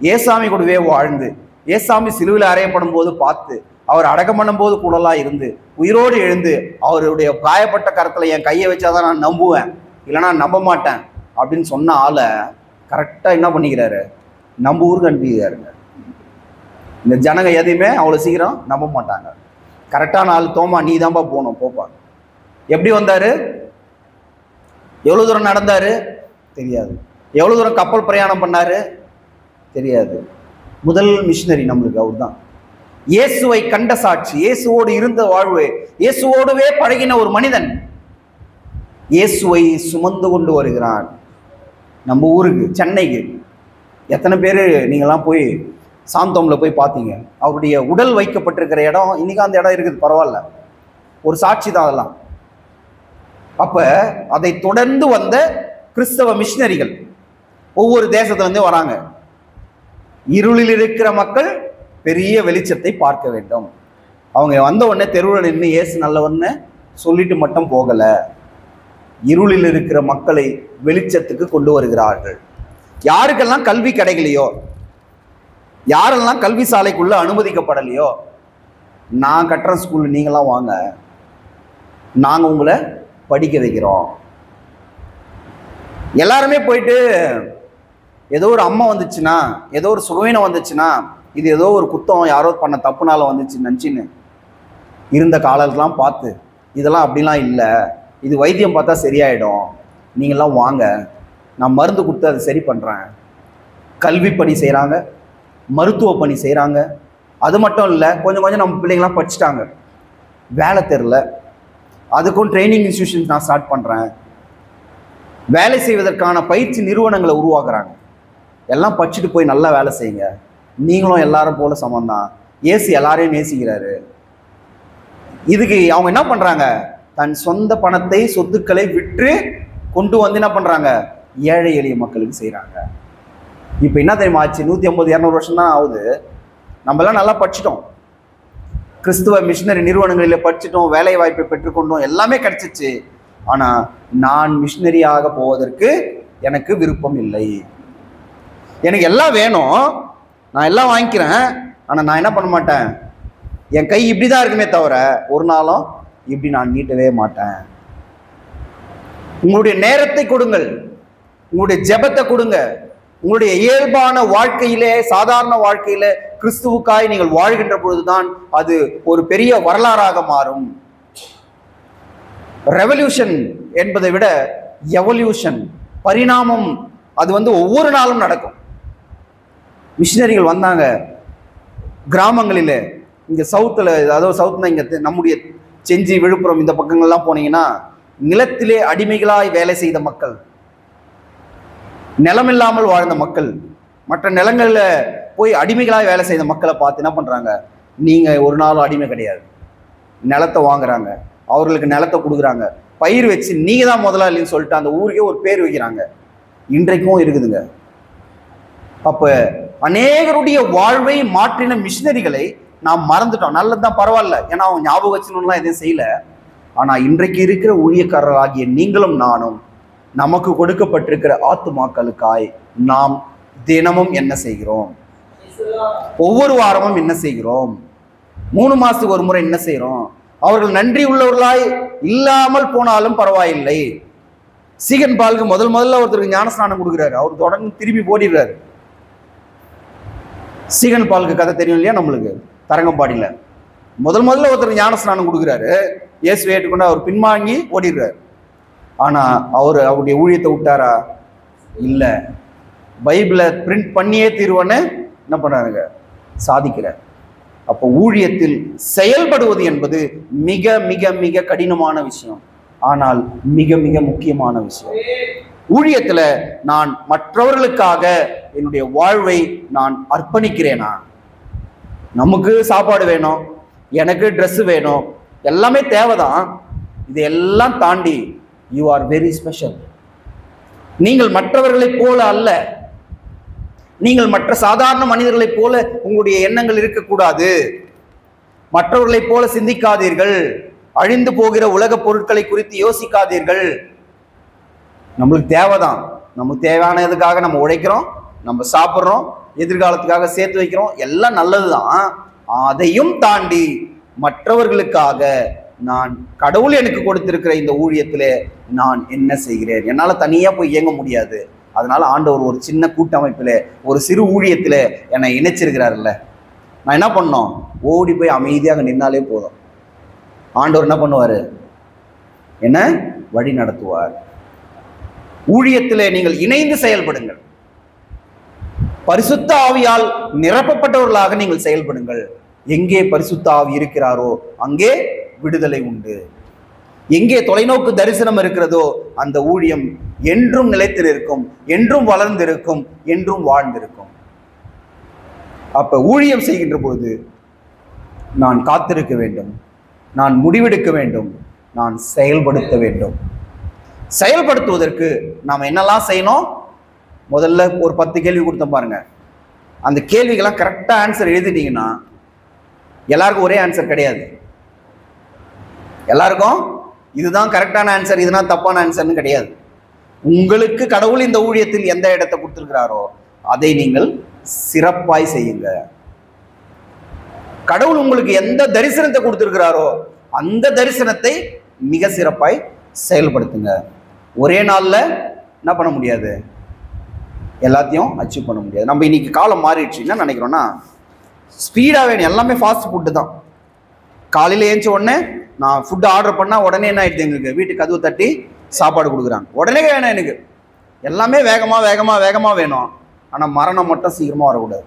Speaker 1: ஏசாமி கூடவே வாழ்ந்து, ஏசாமி சிலுவையில் அறையப்படும் போது பார்த்து, அவர் அடக்கம் பண்ணும் போது கூடலாம் இருந்து, உயிரோடு எழுந்து, அவருடைய காயப்பட்ட கரத்தில் என் கையை வச்சாதான் நான் நம்புவேன், இல்லைனா நம்ப மாட்டேன் அப்படின்னு சொன்ன ஆளை கரெக்டாக என்ன பண்ணிக்கிறாரு? நம்ம ஊருக்கு அனுப்பிக்கிறாருங்க. இந்த ஜனங்க எதையுமே அவ்வளோ சீக்கிரம் நம்ப மாட்டாங்க. கரெக்டான ஆள் தோமா, நீ தான்ப்பா போகணும், போப்பா. எப்படி வந்தார்? எவ்வளோ தூரம் நடந்தார்? தெரியாது. எவ்வளோ தூரம் கப்பல் பிரயாணம் பண்ணார்? தெரியாது. முதல் மிஷினரி நம்மளுக்கு அவர் தான். இயேசுவை கண்ட சாட்சி, இயேசுவோடு இருந்த வாழ்வு, இயேசுவோடுவே பழகின ஒரு மனிதன் இயேசுவை சுமந்து கொண்டு வருகிறான் நம்ம ஊருக்கு, சென்னைக்கு. எத்தனை பேர் நீங்கள்லாம் போய் சாந்தோமில் போய் பார்த்தீங்க? அவருடைய உடல் வைக்கப்பட்டிருக்கிற இடம் இன்னைக்கு அந்த இடம் இருக்குது, பரவாயில்ல, ஒரு சாட்சி தான் அதெல்லாம். அப்போ அதை தொடர்ந்து வந்த கிறிஸ்தவ மிஷினரிகள் ஒவ்வொரு தேசத்துலேருந்தே வராங்க. இருளில் இருக்கிற மக்கள் பெரிய வெளிச்சத்தை பார்க்க வேண்டும். அவங்க வந்த உடனே தெருவில் நின்று இயேசு நல்லவன்னு சொல்லிட்டு மட்டும் போகலை, இருளில் இருக்கிற மக்களை வெளிச்சத்துக்கு கொண்டு வருகிறார்கள். யாருக்கெல்லாம் கல்வி கிடைக்கலையோ, யாரெல்லாம் கல்வி சாலைக்குள்ள அனுமதிக்கப்படலையோ, நான் கட்டுற ஸ்கூல் நீங்களாம் வாங்க, நாங்கள் உங்களை படிக்க வைக்கிறோம். எல்லாருமே போயிட்டு ஏதோ ஒரு அம்மா வந்துச்சுன்னா, ஏதோ ஒரு சுகவீனம் வந்துச்சுன்னா, இது ஏதோ ஒரு குத்தம், யாரோ பண்ண தப்புனால வந்துச்சு நினச்சின்னு இருந்த காலத்துலாம் பார்த்து, இதெல்லாம் அப்படிலாம் இல்லை, இது வைத்தியம் பார்த்தா சரியாயிடும், நீங்கள்லாம் வாங்க, நான் மருந்து கொடுத்து அதை சரி பண்ணுறேன். கல்வி பணி செய்கிறாங்க, மருத்துவ பணி செய்கிறாங்க. அது மட்டும் இல்லை, கொஞ்சம் கொஞ்சம் நம்ம பிள்ளைங்களாம் படிச்சுட்டாங்க, வேலை தெரில, அதுக்கும் ட்ரைனிங் இன்ஸ்டியூஷன்ஸ் நான் ஸ்டார்ட் பண்ணுறேன், வேலை செய்வதற்கான பயிற்சி நிறுவனங்களை உருவாக்குறாங்க. எல்லாம் படிச்சுட்டு போய் நல்லா வேலை செய்யுங்க, நீங்களும் எல்லாரும் போல சமந்தான், ஏசு எல்லாரையும் நேசிக்கிறாரு. இதுக்கு அவங்க என்ன பண்ணுறாங்க? தன் சொந்த பணத்தை, சொத்துக்களை விற்று கொண்டு வந்து என்ன பண்ணுறாங்க? ஏழை எளிய மக்களுக்கு செய்கிறாங்க. இப்போ என்ன தெரியுமா ஆச்சு? 150-200 வருஷம் தான் ஆகுது. நம்மளாம் நல்லா படிச்சிட்டோம், கிறிஸ்துவ மிஷினரி நிறுவனங்களில் படிச்சிட்டோம், வேலை வாய்ப்பை பெற்றுக்கொண்டோம், எல்லாமே கிடைச்சிச்சு. ஆனால் நான் மிஷினரியாக போவதற்கு எனக்கு விருப்பம் இல்லை. எனக்கு எல்லாம் வேணும், நான் எல்லாம் வாங்கிக்கிறேன், ஆனால் நான் என்ன பண்ண மாட்டேன், என் கை இப்படி தான் இருக்குமே தவிர ஒரு நாளும் இப்படி நான் நீட்டவே மாட்டேன். உங்களுடைய நேரத்தை கொடுங்கள், உங்களுடைய ஜெபத்தை கொடுங்க, உங்களுடைய இயல்பான வாழ்க்கையிலே, சாதாரண வாழ்க்கையிலே கிறிஸ்துவுக்காய் நீங்கள் வாழ்கின்ற பொழுதுதான் அது ஒரு பெரிய வரலாறாக மாறும். ரெவல்யூஷன் என்பதை விட எவல்யூஷன், பரிணாமம், அது ஒவ்வொரு நாளும் நடக்கும். மிஷினரிகள் வந்தாங்க கிராமங்களில், இங்கே சவுத்தில், அதாவது சவுத்னா இங்கே நம்முடைய செஞ்சி, விழுப்புரம் இந்த பக்கங்கள்லாம் போனீங்கன்னா நிலத்திலே அடிமைகளாய் வேலை செய்த மக்கள், நிலமில்லாமல் வாழ்ந்த மக்கள், மற்ற நிலங்களில் போய் அடிமைகளாக வேலை செய்த மக்களை பார்த்து என்ன பண்ணுறாங்க? நீங்கள் ஒரு நாளும் அடிமை கிடையாது, நிலத்தை வாங்குறாங்க, அவர்களுக்கு நிலத்தை கொடுக்குறாங்க, பயிர் வச்சு நீங்கள் தான் முதலாளின்னு சொல்லிட்டு அந்த ஊருக்கே ஒரு பேர் வைக்கிறாங்க. இன்றைக்கும் இருக்குதுங்க. அப்போ அநேகருடைய வாழ்வை மாற்றின மிஷினரிகளை நாம் மறந்துட்டோம். நல்லதுதான், பரவாயில்ல, ஏன்னா அவங்க ஞாபகம் வச்சுணும்லாம் எதுவும் செய்யல. ஆனா இன்றைக்கு இருக்கிற ஊழியக்காரராகிய நீங்களும் நானும் நமக்கு கொடுக்கப்பட்டிருக்கிற ஆத்துமாக்களுக்காய் நாம் தினமும் என்ன செய்கிறோம்? ஒவ்வொரு வாரமும் என்ன செய்கிறோம்? 3 மாசத்துக்கு ஒரு முறை என்ன செய்யறோம்? அவர்கள் நன்றி உள்ளவர்களாய் இல்லாமல் போனாலும் பரவாயில்லை. சீகன் பாலுக்கு முதல்ல ஒருத்தருக்கு ஞானஸ்நானம் கொடுக்குறாரு, அவர் தொடர்ந்து திரும்பி போடிடுறாரு. சீகன் பாலுக்கு கதை தெரியும் இல்லையா நம்மளுக்கு, தரங்கம்பாடியில முதல்ல ஒருத்தருக்கு ஞானஸ்நானம் கொடுக்குறாரு, இயேசுவை ஏற்றுக்கொண்டு அவர் பின்வாங்கி ஓடிடுறாரு. ஆனா அவருடைய ஊழியத்தை விட்டாரா? இல்ல, பைபிளை பிரிண்ட் பண்ணியே தீர்வன்னு என்ன பண்றாருங்க, சாதிக்கிறார். அப்போ ஊழியத்தில் செயல்படுவது என்பது மிக மிக மிக கடினமான விஷயம், ஆனால் மிக மிக முக்கியமான விஷயம். ஊழியத்துல நான் மற்றவர்களுக்காக என்னுடைய வாழ்வை நான் அர்ப்பணிக்கிறேனா? நமக்கு சாப்பாடு வேணும், எனக்கு ட்ரெஸ் வேணும், எல்லாமே தேவைதான். இது எல்லாம் தாண்டி யூ ஆர் வெரி ஸ்பெஷல். நீங்கள் மற்றவர்களைப் போல அல்ல, நீங்கள் மற்ற சாதாரண மனிதர்களைப் போல உங்களுடைய எண்ணங்கள் இருக்கக்கூடாது. மற்றவர்களைப் போல சிந்திக்காதீர்கள். அழிந்து போகிற உலக பொருட்களை குறித்து யோசிக்காதீர்கள். நம்மளுக்கு தேவைதான், நமக்கு தேவையானதுக்காக நம்ம உழைக்கிறோம், நம்ம சாப்பிட்றோம், எதிர்காலத்துக்காக சேர்த்து வைக்கிறோம், எல்லாம் நல்லதுதான். அதையும் தாண்டி மற்றவர்களுக்காக நான் கடவுள் எனக்கு கொடுத்திருக்கிற இந்த ஊழியத்திலே நான் என்ன செய்கிறேன்? என்னால் தனியாக போய் இயங்க முடியாது. அதனால ஆண்டவர் ஒரு சின்ன கூட்டமைப்பில், ஒரு சிறு ஊழியத்தில் என்னை இணைச்சிருக்கிறாருல்ல. நான் என்ன பண்ணோம்? ஓடி போய் அமைதியாக நின்னாலே போதும். ஆண்டவர் என்ன பண்ணுவார்? என்ன வழி நடத்துவார். ஊழியத்திலே நீங்கள் இணைந்து செயல்படுங்கள். பரிசுத்த ஆவியால் நிரப்பப்பட்டவர்களாக நீங்கள் செயல்படுங்கள். எங்கே பரிசுத்த ஆவி இருக்கிறாரோ அங்கே விடுதலை உண்டு. எங்கே தொலைநோக்கு தரிசனம் இருக்கிறதோ அந்த ஊழியம் என்றும் நிலைத்திருக்கும், என்றும் வளர்ந்திருக்கும், என்றும் வாழ்ந்திருக்கும். அப்ப ஊழியம் செய்கின்ற போது நான் காத்திருக்க வேண்டும், நான் முடிவெடுக்க வேண்டும், நான் செயல்படுத்த வேண்டும். செயல்படுத்துவதற்கு நாம் என்னெல்லாம் செய்யணும்? முதல்ல ஒரு 10 கேள்வி கொடுத்தோம் பாருங்க. அந்த கேள்விக்கெல்லாம் கரெக்டாக ஆன்சர் எழுதிட்டீங்கன்னா, எல்லாருக்கும் ஒரே ஆன்சர் கிடையாது. எல்லாருக்கும் இதுதான் கரெக்டான ஆன்சர், இதுதான் தப்பான ஆன்சர்னு கிடையாது. உங்களுக்கு கடவுள் இந்த ஊழியத்தில் எந்த இடத்தை கொடுத்திருக்கிறாரோ அதை நீங்கள் சிறப்பாய் செய்யுங்க. கடவுள் உங்களுக்கு எந்த தரிசனத்தை கொடுத்திருக்கிறாரோ அந்த தரிசனத்தை மிக சிறப்பாய் செயல்படுத்துங்க. ஒரே நாள்ல என்ன பண்ண முடியாது, எல்லாத்தையும் அச்சீவ் பண்ண முடியாது. நம்ம இன்னைக்கு காலம் மாறிடுச்சு. என்ன நினைக்கிறோம்னா, ஸ்பீடாக வேணும், எல்லாமே ஃபாஸ்ட் ஃபுட்டு தான். காலையில் ஏஞ்ச உடனே நான் ஃபுட்டு ஆர்டர் பண்ணால் உடனே என்ன ஆயிடுது, எங்களுக்கு வீட்டுக்கு கதவு தட்டி சாப்பாடு கொடுக்குறாங்க. உடனே வேணும், எனக்கு எல்லாமே வேகமாக வேணும். ஆனால் மரணம் மட்டும் சீக்கிரமாக வரக்கூடாது.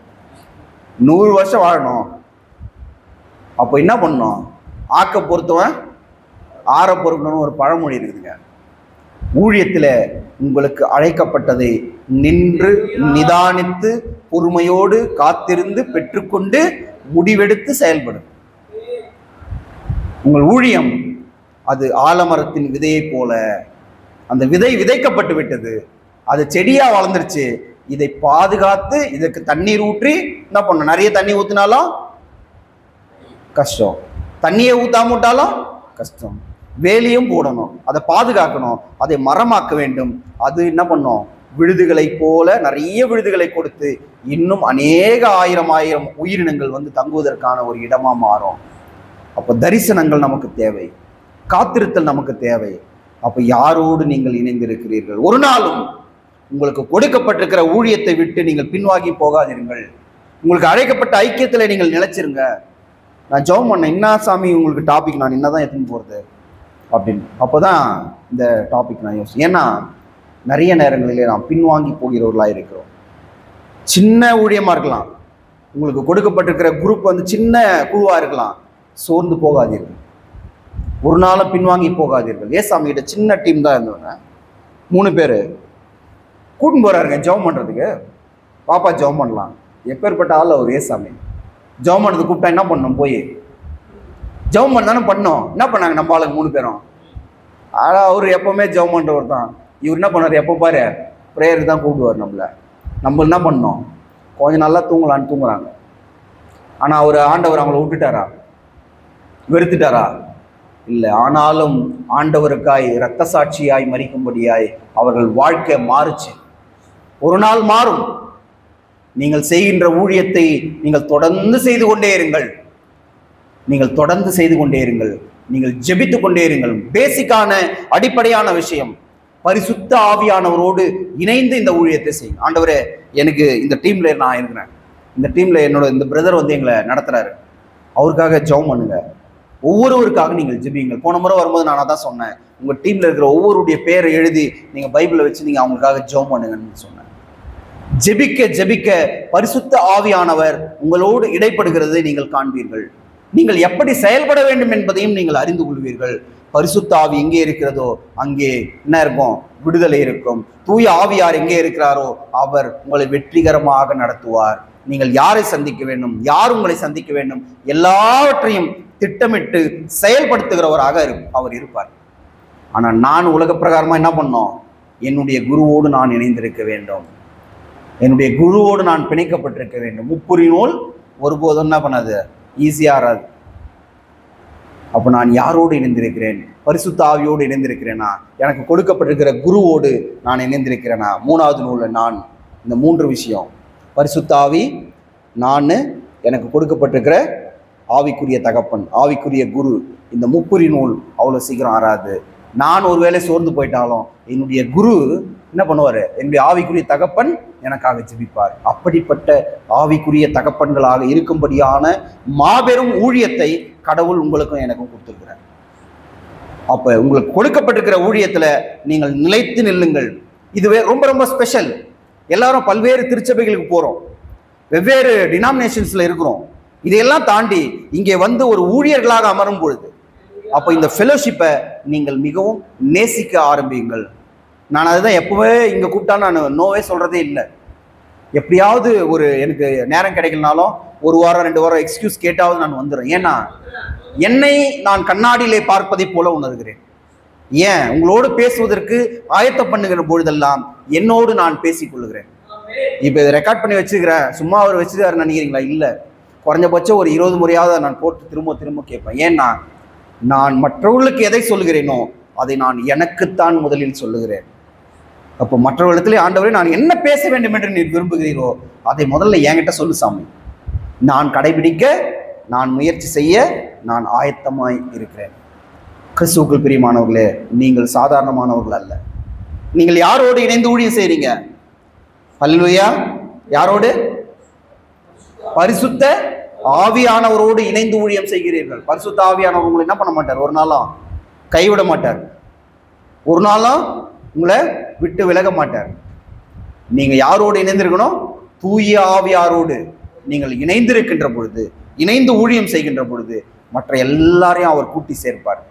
Speaker 1: 100 வருஷம் வாழணும். அப்போ என்ன பண்ணணும்? ஆக்க பொறுத்தவன் ஆற பொறுக்கணும்னு ஒரு பழமொழி இருக்குதுங்க. ஊழியத்தில் உங்களுக்கு அழைக்கப்பட்டதை நின்று நிதானித்து பொறுமையோடு காத்திருந்து பெற்றுக்கொண்டு முடிவெடுத்து செயல்படும். உங்கள் ஊழியம் அது ஆலமரத்தின் விதையை போல. அந்த விதை விதைக்கப்பட்டு விட்டது, அது செடியா வளர்ந்துருச்சு. இதை பாதுகாத்து இதற்கு தண்ணீர் ஊற்றி என்ன பண்ணணும்? நிறைய தண்ணி ஊற்றினாலும் கஷ்டம், தண்ணியை ஊத்தாம விட்டாலும் கஷ்டம். வேலியும் போடணும், அதை பாதுகாக்கணும், அதை மரமாக்க வேண்டும். அது என்ன பண்ணும்? விழுதுகளை போல நிறைய விழுதுகளை கொடுத்து இன்னும் அநேக ஆயிரம் உயிரினங்கள் வந்து தங்குவதற்கான ஒரு இடமா மாறும். அப்போ தரிசனங்கள் நமக்கு தேவை, காத்திருத்தல் நமக்கு தேவை. அப்போ யாரோடு நீங்கள் இணைந்திருக்கிறீர்கள்? ஒரு நாளும் உங்களுக்கு கொடுக்கப்பட்டிருக்கிற ஊழியத்தை விட்டு நீங்கள் பின்வாங்கி போகாதீர்கள். உங்களுக்கு அழைக்கப்பட்ட ஐக்கியத்தில் நீங்கள் நிலைச்சிருங்க. நான் ஜெபம் பண்ணேன், என்ன சாமி உங்களுக்கு டாபிக் நான் என்னதான் எடுத்துன்னு போகிறது அப்படின்னு. அப்போ தான் இந்த டாபிக் நான் யோசிச்சேன். ஏன்னா நிறைய நேரங்களிலே நாம் பின்வாங்கி போகிறவர்களாக இருக்கிறோம். சின்ன ஊழியமாக இருக்கலாம், உங்களுக்கு கொடுக்கப்பட்டிருக்கிற குரூப் வந்து சின்ன குழுவாக இருக்கலாம். சோர்ந்து போகாதீர்கள், ஒரு நாளும் பின்வாங்கி போகாதீர்கள். ஏசாமி கிட்ட சின்ன டீம் தான் இருந்தவங்க, 3 பேர் கூட்டின்னு போகிறாருங்க ஜெபம் பண்ணுறதுக்கு. பாப்பா ஜெபம் பண்ணலாம், எப்பேற்பட்ட ஆள் அவர் ஏசாமி. ஜெபம் பண்ணுறது கூப்பிட்டா என்ன பண்ணணும்? போய் ஜெபம் பண்ண தானே பண்ணோம். என்ன பண்ணாங்க நம்ம ஆளுங்க 3 பேரும்? ஆனால் அவர் எப்போவுமே ஜெபம் பண்ணுறவர் தான். இவர் என்ன பண்ணார்? எப்போ பாரு ப்ரேயருக்கு தான் கூப்பிடுவார் நம்மள. நம்ம என்ன பண்ணோம்? கொஞ்சம் நல்லா தூங்கலான்னு தூங்குறாங்க. ஆனா ஆண்டவர் அவங்கள விட்டுட்டாரா? வெறுத்துட்டாரா? இல்லை. ஆனாலும் ஆண்டவருக்காய் இரத்த சாட்சியாய் மரிக்கும்படியாய் அவர்கள் வாழ்க்கை மாறுச்சு. ஒரு நாள் மாறும். நீங்கள் செய்கின்ற ஊழியத்தை நீங்கள் தொடர்ந்து செய்து கொண்டே இருங்கள். நீங்கள் தொடர்ந்து செய்து கொண்டே இருங்கள். நீங்கள் ஜெபித்து கொண்டே இருங்கள். பேசிக்கான அடிப்படையான விஷயம், பரிசுத்த ஆவியானவரோடு இணைந்து இந்த ஊழியத்தை செய்யுங்க. ஆண்டவரே, எனக்கு இந்த டீம்ல நான் இருக்கிறேன், இந்த டீம்ல என்னோட இந்த பிரதர் வந்து எங்களை நடத்துறாரு, அவருக்காக ஜெபம் பண்ணுங்க. ஒவ்வொருவருக்காக நீங்கள் ஜெபியுங்கள். போன முறை வரும்போது நான் தான் சொன்னேன், உங்க டீம்ல இருக்கிற ஒவ்வொருடைய பேரை எழுதி நீங்க பைபிளை வச்சு நீங்க அவங்களுக்காக ஜெபம் பண்ணுங்கன்னு சொன்னேன். ஜெபிக்க ஜெபிக்க பரிசுத்த ஆவியானவர் உங்களோடு இடைப்படுகிறதை நீங்கள் காண்பீர்கள். நீங்கள் எப்படி செயல்பட வேண்டும் என்பதையும் நீங்கள் அறிந்து கொள்வீர்கள். பரிசுத்த ஆவி எங்கே இருக்கிறதோ அங்கே என்ன இருக்கும்? விடுதலை இருக்கும். தூய ஆவியார் எங்கே இருக்கிறாரோ அவர் உங்களை வெற்றிகரமாக நடத்துவார். நீங்கள் யாரை சந்திக்க வேண்டும், யார் உங்களை சந்திக்க வேண்டும், எல்லாவற்றையும் திட்டமிட்டு செயல்படுத்துகிறவராக அவர் இருப்பார். ஆனால் நான் உலக பிரகாரமா என்ன பண்ணோம்? என்னுடைய குருவோடு நான் இணைந்திருக்க வேண்டும், என்னுடைய குருவோடு நான் பிணைக்கப்பட்டிருக்க வேண்டும். முப்புரி நூல் ஒருபோதும் என்ன பண்ணாது? ஈஸியாராது. அப்போ நான் யாரோடு இணைந்திருக்கிறேன்? பரிசுத்த ஆவியோடு இணைந்திருக்கிறேனா? எனக்கு கொடுக்கப்பட்டிருக்கிற குருவோடு நான் இணைந்திருக்கிறேனா? மூணாவது நூலில் நான் இந்த 3 விஷயம், பரிசுத்த ஆவி, நான், எனக்கு கொடுக்கப்பட்டிருக்கிற ஆவிக்குரிய தகப்பன், ஆவிக்குரிய குரு, இந்த முப்புரி நூல் அவ்வளோ சீக்கிரம் ஆறாது. நான் ஒருவேளை சோர்ந்து போயிட்டாலும் என்னுடைய குரு என்ன பண்ணுவார்? என்னுடைய ஆவிக்குரிய தகப்பன் எனக்காக ஜெபிப்பார். அப்படிப்பட்ட ஆவிக்குரிய தகப்பன்களாக இருக்கும்படியான மாபெரும் ஊழியத்தை கடவுள் உங்களுக்கும் எனக்கும் கொடுத்திருக்கிறார். அப்ப உங்களுக்கு கொடுக்கப்பட்டிருக்கிற ஊழியத்துல நீங்கள் நிலைத்து நில்லுங்கள். இதுவே ரொம்ப ரொம்ப ஸ்பெஷல். எல்லாரும் பல்வேறு திருச்சபைகளுக்கு போறோம், வெவ்வேறு டினாமினேஷன்ஸ்ல இருக்கிறோம். இதையெல்லாம் தாண்டி இங்கே வந்து ஒரு ஊழியர்களாக அமரும் பொழுது அப்போ இந்த ஃபெலோஷிப்பை நீங்கள் மிகவும் நேசிக்க ஆரம்பியுங்கள். நான் அதுதான் எப்பவே இங்கே கூப்பிட்டா நான் நோவே சொல்றதே இல்லை. எப்படியாவது ஒரு எனக்கு நேரம் கிடைக்கலனாலும் 1 வாரம் 2 வாரம் எக்ஸ்கியூஸ் கேட்டாவது நான் வந்துடுறேன். ஏன்னா என்னை நான் கண்ணாடியிலே பார்ப்பதை போல உணர்கிறேன். ஏன்? உங்களோடு பேசுவதற்கு ஆயத்தம் பண்ணுகிற பொழுதெல்லாம் என்னோடு நான் பேசிக்கொள்ளுகிறேன். இப்போ இதை ரெக்கார்ட் பண்ணி வச்சுக்கிறேன், சும்மா அவர் வச்சுக்காரு நினைக்கிறீங்களா? இல்லை, குறைஞ்சபட்சம் ஒரு 20 முறையாவது நான் போட்டு திரும்ப திரும்ப கேட்பேன். ஏன்னா நான் மற்றவர்களுக்கு எதை சொல்லுகிறேனோ அதை நான் எனக்குத்தான் முதலில் சொல்லுகிறேன். அப்போ மற்றவர்களிடத்திலே, ஆண்டவரே நான் என்ன பேச வேண்டும் என்று நீ விரும்புகிறீரோ அதை முதல்ல என்கிட்ட சொல்லு சாமி. நான் கடைபிடிக்க, நான் முயற்சி செய்ய நான் ஆயத்தமாய் இருக்கிறேன். கிறிஸ்துவுக்குள் பிரியமானவர்களே, நீங்கள் சாதாரணமானவர்கள் அல்ல. நீங்கள் யாரோடு இணைந்து ஊழியம் செய்றீங்க? அல்லேலூயா. யாரோடு? பரிசுத்த ஆவியானவரோடு இணைந்து ஊழியம் செய்கிறீர்கள். பரிசுத்த ஆவியானவர் உங்களை என்ன பண்ண மாட்டார்? ஒரு நாளும் கைவிட மாட்டார், ஒரு நாளும் உங்களை விட்டு விலக மாட்டார். நீங்க யாரோடு இணைந்திருக்கணும்? தூய ஆவியாரோடு நீங்கள் இணைந்திருக்கின்ற பொழுது, இணைந்து ஊழியம் செய்கின்ற பொழுது மற்ற எல்லாரையும் அவர் கூட்டி சேர்ப்பார்.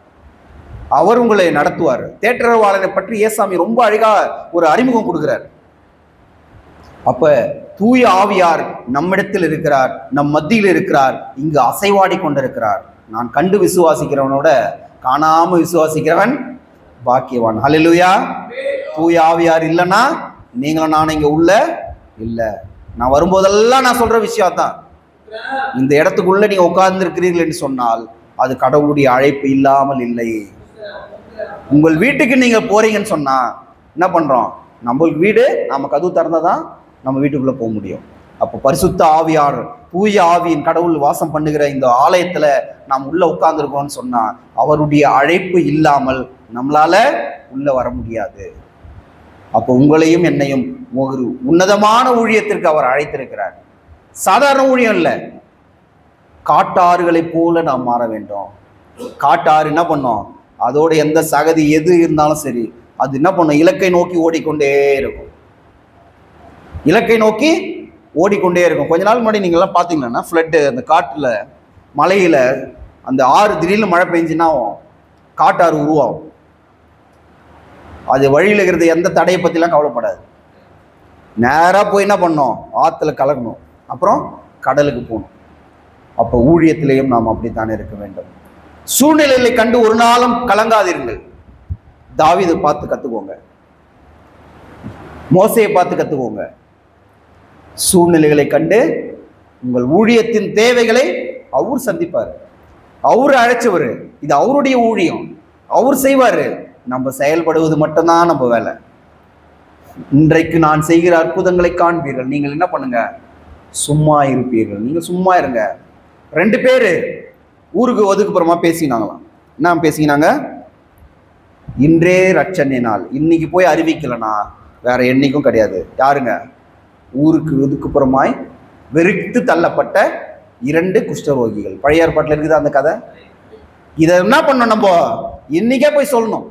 Speaker 1: அவர் உங்களை நடத்துவார். தேற்றரவாளனை பற்றி ஏசாமி ரொம்ப அழகா ஒரு அறிமுகம் கொடுக்கிறார். அப்ப தூய ஆவியார் நம்மிடத்தில் இருக்கிறார், நம் மத்தியில் இருக்கிறார், இங்கு அசைவாடி கொண்டிருக்கிறார். நான் கண்டு விசுவாசிக்கிறவனோட காணாம விசுவாசிக்கிறவன் பாக்கியவான். ஹல்லேலூயா. தூய ஆவியார் இல்லைன்னா நீங்களும் நானும் இங்க உள்ள இல்லை. நான் வரும்போதெல்லாம் நான் சொல்ற விஷயம் தான், இந்த இடத்துக்குள்ள நீங்க உட்கார்ந்து இருக்கிறீர்கள் என்று சொன்னால் அது கடவுளுடைய அழைப்பு இல்லாமல் இல்லை. உங்கள் வீட்டுக்கு நீங்க போறீங்கன்னு சொன்னா என்ன பண்றோம்? நம்மளுக்கு வீடு, நம்ம கதவு திறந்தாதான் நம்ம வீட்டுக்குள்ள போக முடியும். அப்போ பரிசுத்த ஆவியார், தூய ஆவியின் கடவுள் வாசம் பண்ணுகிற இந்த ஆலயத்துல நாம் உள்ள உட்கார்ந்துருக்கோம்னு சொன்னா அவருடைய அழைப்பு இல்லாமல் நம்மளால உள்ள வர முடியாது. அப்போ உங்களையும் என்னையும் ஒரு உன்னதமான ஊழியத்திற்கு அவர் அழைத்திருக்கிறார். சாதாரண ஊழியம் இல்லை, காட்டாறுகளை போல நாம் மாற வேண்டும். காட்டாறு என்ன பண்ணோம்? அதோட எந்த சகதி எது இருந்தாலும் சரி, அது என்ன பண்ணும்? இலக்கை நோக்கி ஓடிக்கொண்டே இருக்கும், இலக்கை நோக்கி ஓடிக்கொண்டே இருக்கும். கொஞ்ச நாள் முன்னாடி நீங்கள்லாம் பார்த்தீங்கன்னா ஃப்ளட்டு, அந்த காட்டில் மலையில் அந்த ஆறு திடீர்னு மழை பெஞ்சுன்னா காட்டாறு உருவாகும். அது வழியில் இருக்கிறது எந்த தடையை பற்றிலாம் கவலைப்படாது. நேராக போய் என்ன பண்ணோம்? ஆற்றுல கலக்கணும், அப்புறம் கடலுக்கு போகணும். அப்போ ஊழியத்திலையும் நாம் அப்படித்தானே இருக்க வேண்டும். சூழ்நிலைகளை கண்டு ஒரு நாளும் கலங்காதீர்கள். தாவீதை பார்த்து கற்றுக்கோங்க, மோசேயை பார்த்து கற்றுக்கோங்க. சூழ்நிலைகளை கண்டு உங்கள் ஊழியத்தின் தேவைகளை அவர் சந்திப்பார். அவர் அழைச்சவர், இது அவருடைய ஊழியம், அவர் செய்வார். நம்ம செயல்படுவது மட்டும்தான் நம்ம வேலை. இன்றைக்கு நான் செய்கிற அற்புதங்களை காண்பீர்கள், நீங்கள் என்ன பண்ணுங்க, சும்மா இருப்பீர்கள். நீங்க சும்மா இருங்க. 2 பேர் ஊருக்கு ஒதுக்குப்புறமா பேசினாங்களாம். என்ன பேசினாங்க? இன்றே ரட்சணை நாள். இன்னைக்கு போய் அறிவிக்கலனா வேற என்னைக்கும் கிடையாது. யாருங்க? ஊருக்கு ஒதுக்குப்புறமாய் வெறுத்து தள்ளப்பட்ட 2 குஷ்டரோகிகள். பழைய ஏற்பாட்டில் இருக்குது அந்த கதை. இதை என்ன பண்ணணும்? நம்ம இன்னைக்கே போய் சொல்லணும்,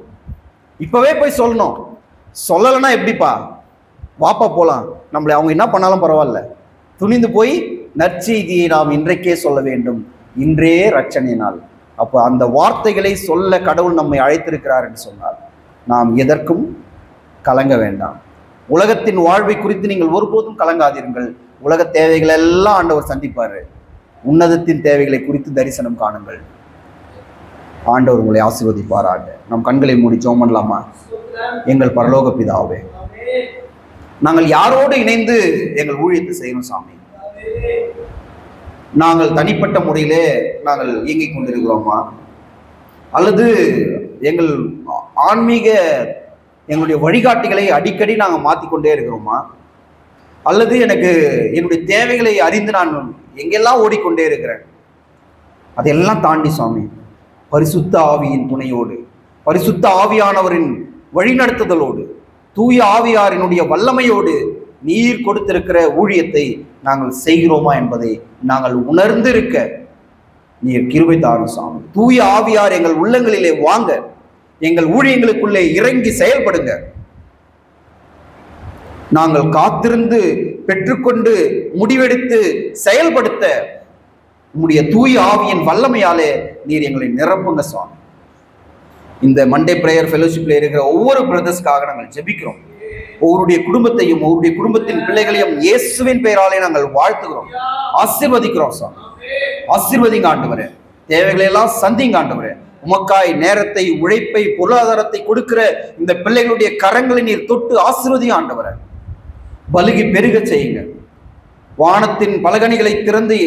Speaker 1: இப்பவே போய் சொல்லணும். சொல்லலைன்னா எப்படிப்பா? வாப்பா போலாம். நம்மளை அவங்க என்ன பண்ணாலும் பரவாயில்ல, துணிந்து போய் நற்செய்தியை நாம் இன்றைக்கே சொல்ல வேண்டும். இன்றே ரட்சணை நாள். அப்போ அந்த வார்த்தைகளை சொல்ல கடவுள் நம்மை அழைத்திருக்கிறார் என்று சொன்னார். நாம் எதற்கும் கலங்க வேண்டாம். உலகத்தின் வாழ்வை குறித்து நீங்கள் ஒருபோதும் கலங்காதீர்கள். உலக தேவைகள் எல்லாம் ஆண்டவர் சந்திப்பார். உன்னதத்தின் தேவைகளை குறித்து தரிசனம் காணுங்கள். ஆண்டவர் உங்களை ஆசீர்வதிப்பாராக. நம் கண்களை மூடி ஜெபம் பண்ணலாமா? எங்கள் பரலோக பிதாவே, நாங்கள் யாரோடு இணைந்து எங்கள் ஊழியத்தை செய்யணும் சாமி? நாங்கள் தனிப்பட்ட முறையிலே நாங்கள் இயங்கிக் கொண்டிருக்கிறோமா? அல்லது எங்கள் ஆன்மீக எங்களுடைய வழிகாட்டிகளை அடிக்கடி நாங்கள் மாற்றிக்கொண்டே இருக்கிறோமா? அல்லது எனக்கு என்னுடைய தேவைகளை அறிந்து நான் எங்கெல்லாம் ஓடிக்கொண்டே இருக்கிறேன்? அதையெல்லாம் தாண்டி சுவாமி, பரிசுத்த ஆவியின் துணையோடு, பரிசுத்த ஆவியானவரின் வழிநடத்துதலோடு, தூய ஆவியாரினுடைய வல்லமையோடு நீர் கொடுத்திருக்கிற ஊழியத்தை நாங்கள் செய்கிறோமா என்பதை நாங்கள் உணர்ந்திருக்க நீர் கிருபை தாரும் சாமி. தூய ஆவியார் எங்கள் உள்ளங்களிலே வாங்க, எங்கள் ஊழியங்களுக்குள்ளே இறங்கி செயல்படுங்க. நாங்கள் காத்திருந்து பெற்றுக்கொண்டு முடிவெடுத்து செயல்படுத்த உம்முடைய தூய ஆவியின் வல்லமையாலே நீர் எங்களை நிரப்புங்க சுவாமி. இந்த மண்டே பிரேயர் ஃபெலோஷிப்ல இருக்கிற ஒவ்வொரு பிரதர்ஸ்க்காக நாங்கள் ஜெபிக்கிறோம். ஒவ்வொருடைய குடும்பத்தையும் ஒவ்வொருடைய குடும்பத்தின் பிள்ளைகளையும் இயேசுவின் பெயராலே நாங்கள் வாழ்த்துகிறோம், ஆசீர்வதிக்கிறோம் சுவாமி. ஆசீர்வதிங்க ஆண்டவரே, தேவைகளை எல்லாம் சந்திங்க ஆண்டவரே. உமக்காய் நேரத்தை, உழைப்பை, பொருளாதாரத்தை கொடுக்கிற இந்த பிள்ளைகளுடைய கரங்களை நீர் தொட்டு ஆசீர்வதிங்க ஆண்டவரே. பலுகி பெருக செய்யுங்க. வானத்தின் பலகணிகளை திறந்து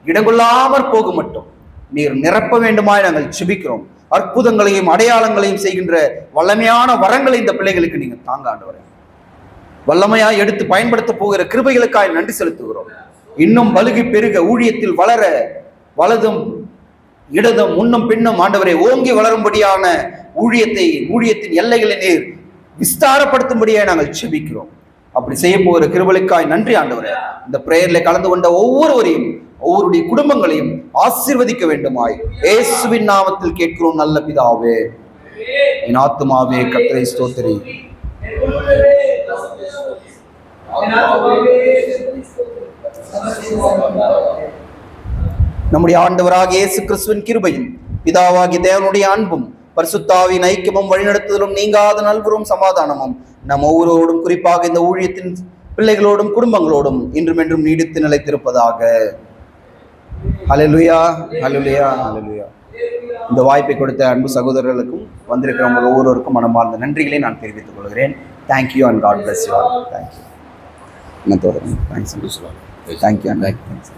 Speaker 1: இடங்கொள்ளாமற் போக மட்டும் நீர் நிரப்ப வேண்டுமாய் நாங்கள் ஜெபிக்கிறோம். அற்புதங்களையும் அடையாளங்களையும் செய்கின்ற வல்லமையான வரங்களை இந்த பிள்ளைகளுக்கு நீங்க தாங்க ஆண்டவரே. வல்லமையாய் எடுத்து பயன்படுத்த போகிற கிருபைகளுக்காய் நன்றி செலுத்துகிறோம். இன்னும் பலுகி பெருக, ஊழியத்தில் வளர, வலதும் இடதும் முன்னும் பின்னும் ஆண்டவரை ஓங்கி வளரும்படியான ஊழியத்தின் எல்லைகளை நீர் விஸ்தாரப்படுத்தும்படியாக நாங்கள் ஜெபிக்கிறோம். அப்படி செய்ய போகிற கிருபைகளுக்காய் நன்றி ஆண்டவரே. இந்த பிரேயர்ல கலந்து கொண்ட ஒவ்வொருவரையும், ஒவ்வொருடைய குடும்பங்களையும் ஆசீர்வதிக்க வேண்டுமாய் இயேசுவின் நாமத்தில் கேட்கிறோம் நல்ல பிதாவே. என் ஆத்துமாவே கர்த்தரை ஸ்தோத்திரி. நம்முடைய ஆண்டவராகிய இயேசு கிறிஸ்துவின் கிருபையும் பிதாவாகிய தேவனுடைய அன்பும் பரிசுத்த ஆவியின் ஐக்கியமும் வழிநடத்துதலும் நீங்காத நல்வரும் சமாதானமும் நம் ஒவ்வொருவரோடும், குறிப்பாக இந்த ஊழியத்தின் பிள்ளைகளோடும் குடும்பங்களோடும் இன்றும் என்றும் நீடித்து நிலைத்திருப்பதாக. ஹல்லேலூயா, ஹல்லேலூயா, ஹல்லேலூயா. இந்த வாய்ப்பை கொடுத்த அன்பு சகோதரர்களுக்கும் வந்திருக்கிறவங்க ஒவ்வொருவருக்கும் மனமார்ந்த நன்றிகளை நான் தெரிவித்துக் கொள்கிறேன். Thank you and God bless you all. Thank you. என்ன தோறும் தேங்க்ஸ். Thank you and thanks.